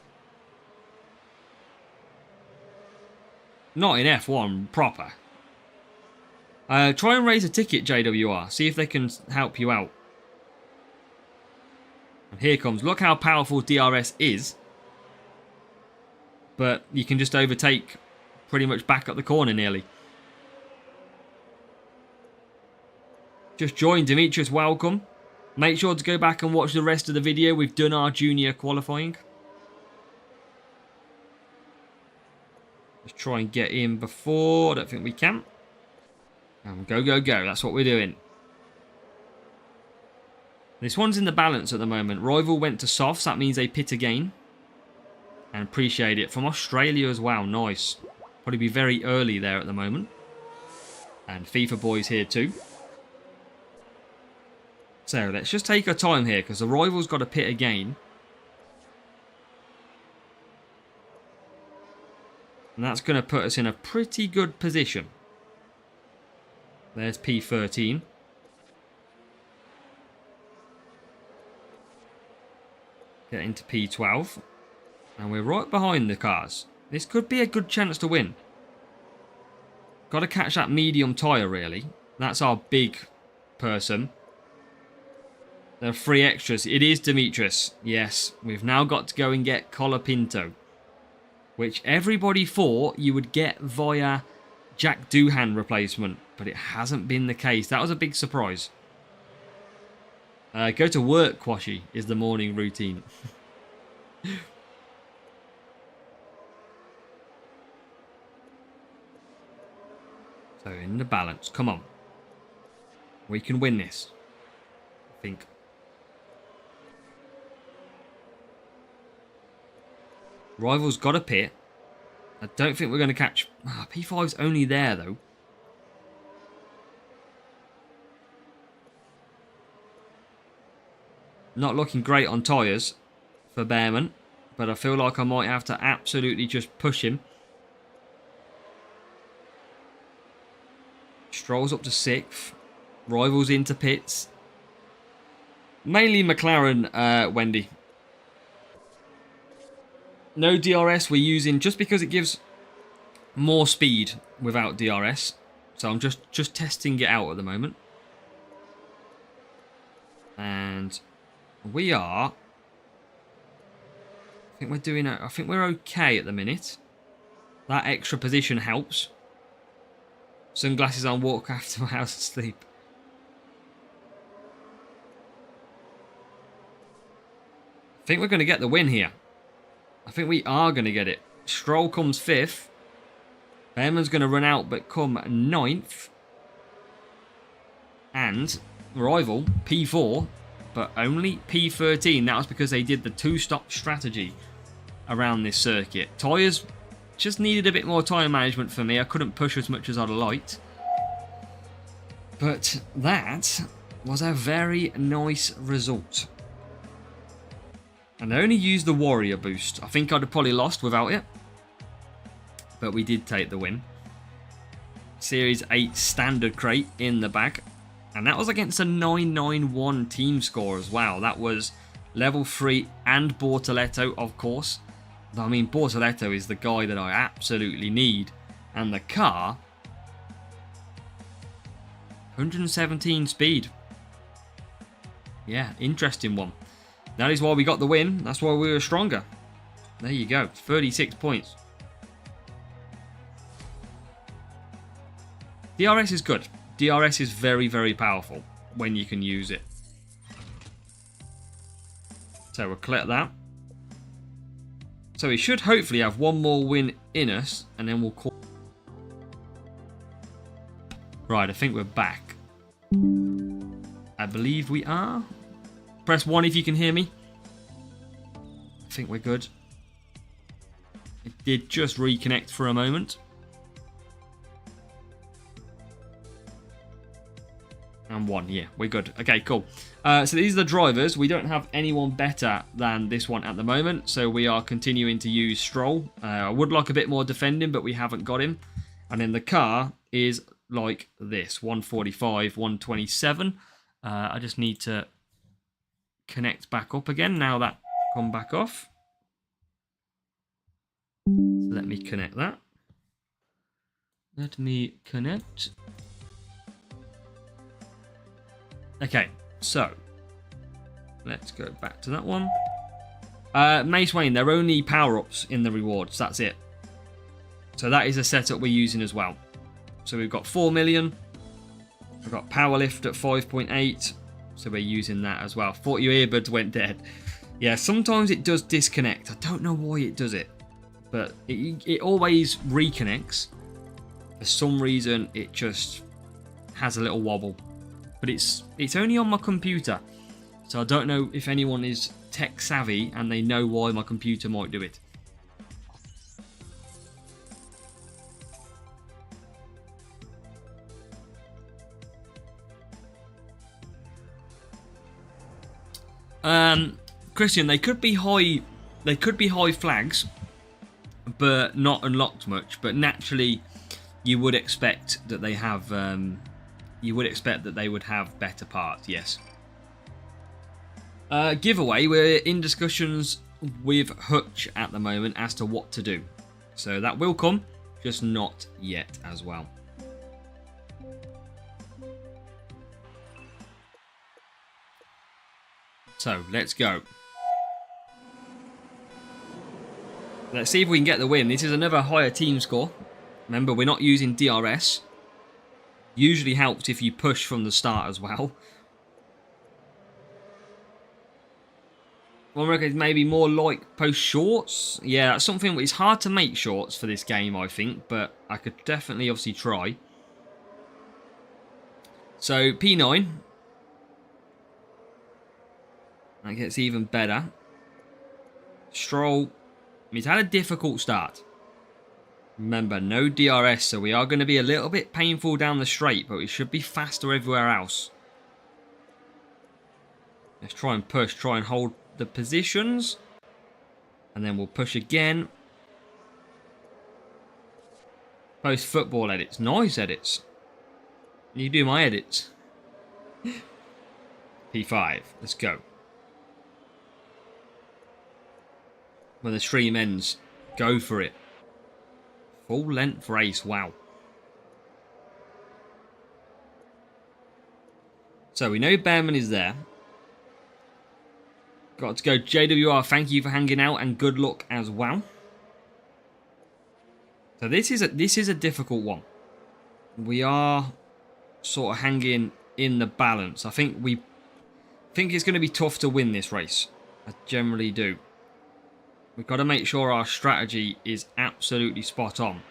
Not in F1 proper. Try and raise a ticket, JWR. See if they can help you out. And here comes. Look how powerful DRS is. But you can just overtake pretty much back up the corner nearly. Just joined, Demetrius, welcome. Make sure to go back and watch the rest of the video. We've done our junior qualifying. Let's try and get in before. I don't think we can. Go, go, go. That's what we're doing. This one's in the balance at the moment. Rival went to softs. That means they pit again. And appreciate it. From Australia as well. Nice. Probably be very early there at the moment. And FIFA boys here too. So let's just take our time here because the rival's got to pit again. And that's going to put us in a pretty good position. There's P13. Get into P12. And we're right behind the cars. This could be a good chance to win. Got to catch that medium tyre, really. That's our big person. There are 3 extras. It is Demetrius. Yes, we've now got to go and get Colapinto. Which everybody thought you would get via Jack Doohan replacement. but it hasn't been the case. That was a big surprise. Go to work, Quashi, is the morning routine. So in the balance, come on. We can win this, I think. Rival's got a pit. I don't think we're going to catch... P5's only there, though. Not looking great on tyres for Bearman, but I feel like I might have to absolutely just push him. Stroll's up to 6th. Rival's into pits. Mainly McLaren, Wendy. No DRS we're using just because it gives more speed without DRS. So I'm just testing it out at the moment. And we are... I think we're okay at the minute. That extra position helps. Sunglasses on, walk after my house asleep. I think we're going to get the win here. I think we are going to get it. Stroll comes 5th. Bearman's going to run out but come 9th. And Rival, P4, but only P13. That was because they did the 2-stop strategy around this circuit. Tyres just needed a bit more tyre management for me. I couldn't push as much as I'd liked. But that was a very nice result. And I only used the Warrior boost. I think I'd have probably lost without it. But we did take the win. Series 8 standard crate in the bag. And that was against a 991 team score as well. That was level 3 and Bortoletto, of course. I mean, Bortoletto is the guy that I absolutely need. And the car... 117 speed. Yeah, interesting one. That is why we got the win. That's why we were stronger. There you go. 36 points. DRS is good. DRS is very, very powerful when you can use it. So we'll collect that. So we should hopefully have one more win in us, and then we'll call... Right, I think we're back. I believe we are. Press 1 if you can hear me. I think we're good. It did just reconnect for a moment. And 1, yeah, we're good. Okay, cool. So these are the drivers. We don't have anyone better than this one at the moment, so we are continuing to use Stroll. I would like a bit more defending, but we haven't got him. And then the car is like this, 145, 127. I just need to connect back up again. Now that come back off. So let me connect that. Let me connect. Okay, so let's go back to that one. Mace Wayne, they're only power-ups in the rewards. That's it. So that is a setup we're using as well. So we've got 4 million. We've got Powerlift at 5.8. So we're using that as well. Thought your earbuds went dead. Yeah, sometimes it does disconnect. I don't know why it does it. But it always reconnects. For some reason, it just has a little wobble. But it's only on my computer. So I don't know if anyone is tech savvy and they know why my computer might do it. Christian, they could be high flags, but not unlocked much. But naturally, you would expect that they have they would have better parts. Yes. Giveaway. We're in discussions with Hutch at the moment as to what to do, so that will come, just not yet as well. So let's go. Let's see if we can get the win. This is another higher team score. Remember, we're not using DRS. Usually helps if you push from the start as well. One reckons maybe more like post shorts. Yeah, that's something. It's hard to make shorts for this game, I think, but I could definitely obviously try. So P9. That gets even better. Stroll. He's had a difficult start. Remember, no DRS, so we are going to be a little bit painful down the straight, but we should be faster everywhere else. Let's try and push, try and hold the positions. And then we'll push again. Post football edits. Nice edits. You do my edits. P5. Let's go. When the stream ends, go for it. Full length race. Wow. So we know Behrman is there. Got to go. JWR, thank you for hanging out and good luck as well. So this is a difficult one. We are sort of hanging in the balance. I think it's going to be tough to win this race. I generally do. We've got to make sure our strategy is absolutely spot on.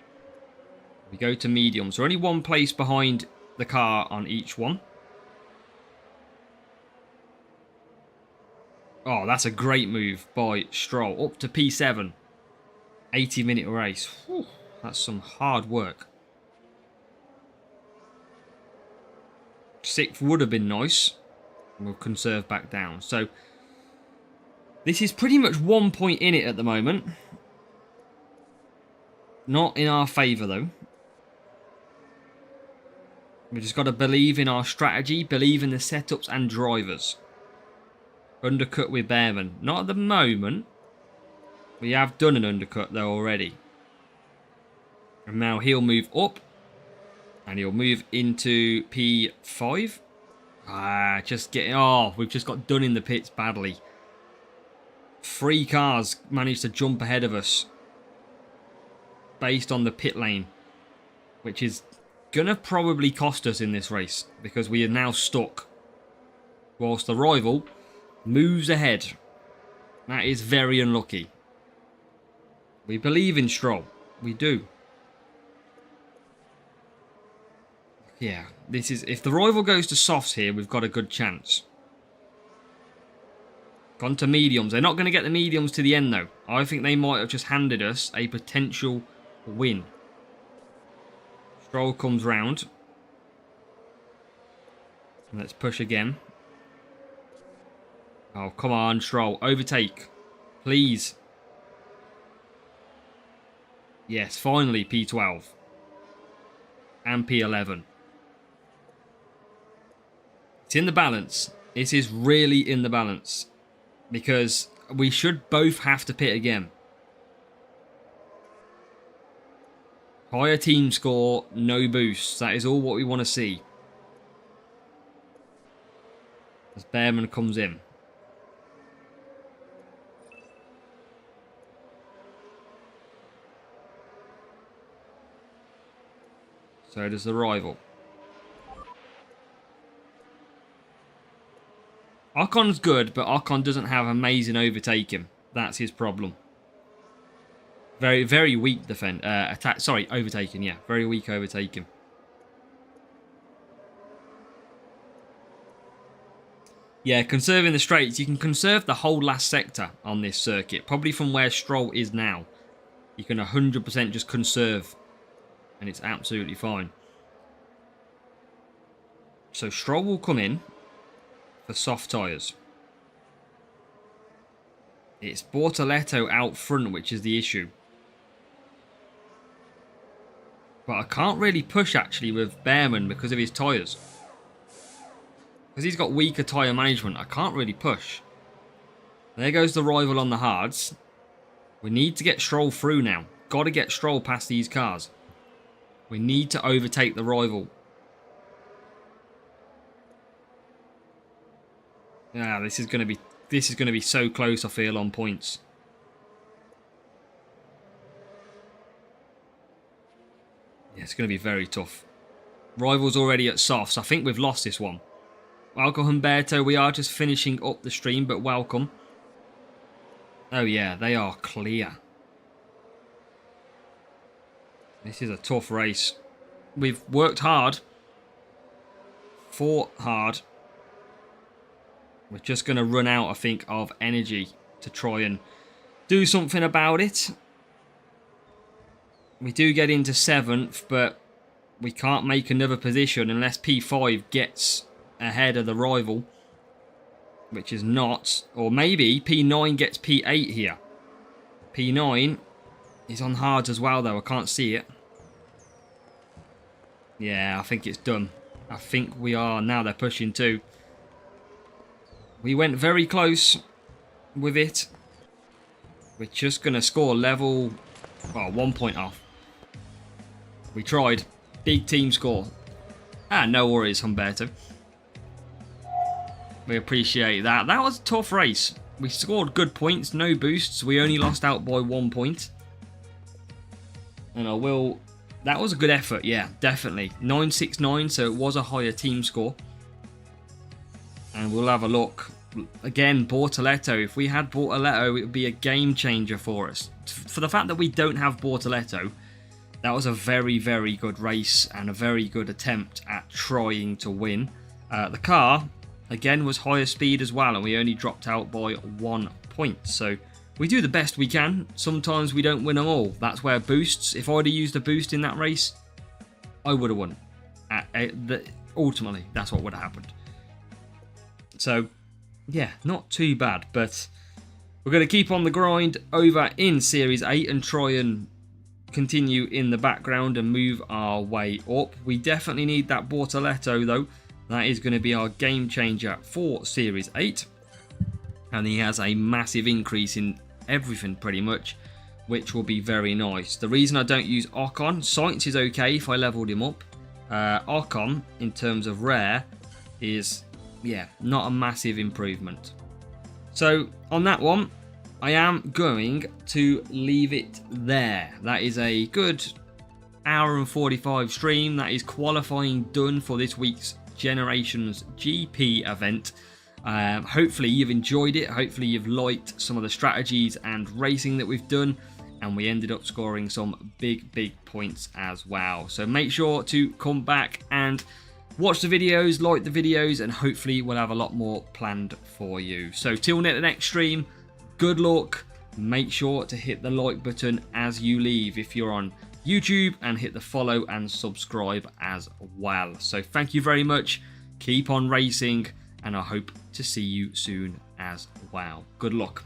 We go to mediums. We're only one place behind the car on each one. Oh, that's a great move by Stroll. Up to P7. 80-minute race. Whew, that's some hard work. 6th would have been nice. We'll conserve back down. So, this is pretty much 1 point in it at the moment. Not in our favour, though. We just got to believe in our strategy, believe in the setups and drivers. Undercut with Behrman. Not at the moment. We have done an undercut, though, already. And now he'll move up. And he'll move into P5. Just getting... Oh, we've just got done in the pits badly. 3 cars managed to jump ahead of us. Based on the pit lane. Which is going to probably cost us in this race. Because we are now stuck. Whilst the rival moves ahead. That is very unlucky. We believe in Stroll. We do. Yeah, this is... If the rival goes to softs here, we've got a good chance. Gone to mediums. They're not going to get the mediums to the end, though. I think they might have just handed us a potential win. Stroll comes round. Let's push again. Oh, come on, Stroll. Overtake. Please. Yes, finally, P12. And P11. It's in the balance. This is really in the balance. Because we should both have to pit again. Higher team score, no boosts. That is all what we want to see. As Behrman comes in. So does the rival. Ocon's good, but Ocon doesn't have amazing overtaking. That's his problem. Very, very weak attack. Sorry, overtaking. Yeah, very weak overtaking. Yeah, conserving the straights. You can conserve the whole last sector on this circuit. Probably from where Stroll is now. You can 100% just conserve. And it's absolutely fine. So Stroll will come in for soft tyres. It's Bortoletto out front, which is the issue. But I can't really push, actually, with Behrman because of his tyres. Because he's got weaker tyre management, I can't really push. There goes the rival on the hards. We need to get Stroll through now. Got to get Stroll past these cars. We need to overtake the rival. Yeah, this is going to be so close, I feel, on points. Yeah, it's going to be very tough. Rivals already at softs. I think we've lost this one. Welcome, Humberto. We are just finishing up the stream, but welcome. Oh, yeah, they are clear. This is a tough race. We've worked hard. Fought hard. We're just going to run out, I think, of energy to try and do something about it. We do get into 7th, but we can't make another position unless P5 gets ahead of the rival, which is not. Or maybe P9 gets P8 here. P9 is on hards as well, though. I can't see it. Yeah, I think it's done. I think we are now. They're pushing too. We went very close with it. We're just going to score level, well, 1 point off. We tried. Big team score. No worries, Humberto. We appreciate that. That was a tough race. We scored good points, no boosts. We only lost out by 1 point. And I will... That was a good effort, yeah, definitely. 969, so it was a higher team score. And we'll have a look. Again, Bortoletto. If we had Bortoletto, it would be a game changer for us. For the fact that we don't have Bortoletto, that was a very, very good race and a very good attempt at trying to win. The car, again, was higher speed as well, and we only dropped out by 1 point. So we do the best we can. Sometimes we don't win them all. That's where boosts, if I'd have used a boost in that race, I would have won. Ultimately, that's what would have happened. So, yeah, not too bad. But we're going to keep on the grind over in Series 8 and try and continue in the background and move our way up. We definitely need that Bortoletto, though. That is going to be our game changer for Series 8. And he has a massive increase in everything pretty much, which will be very nice. The reason I don't use Ocon, Science is okay if I leveled him up. Ocon, in terms of rare, is, yeah, not a massive improvement. So, on that one, I am going to leave it there. That is a good hour and 45 stream. That is qualifying done for this week's Generations GP event. Hopefully you've enjoyed it. Hopefully you've liked some of the strategies and racing that we've done, and we ended up scoring some big points as well. So make sure to come back and watch the videos, like the videos, and hopefully we'll have a lot more planned for you. So till the next stream, good luck. Make sure to hit the like button as you leave if you're on YouTube, and hit the follow and subscribe as well. So thank you very much. Keep on racing, and I hope to see you soon as well. Good luck.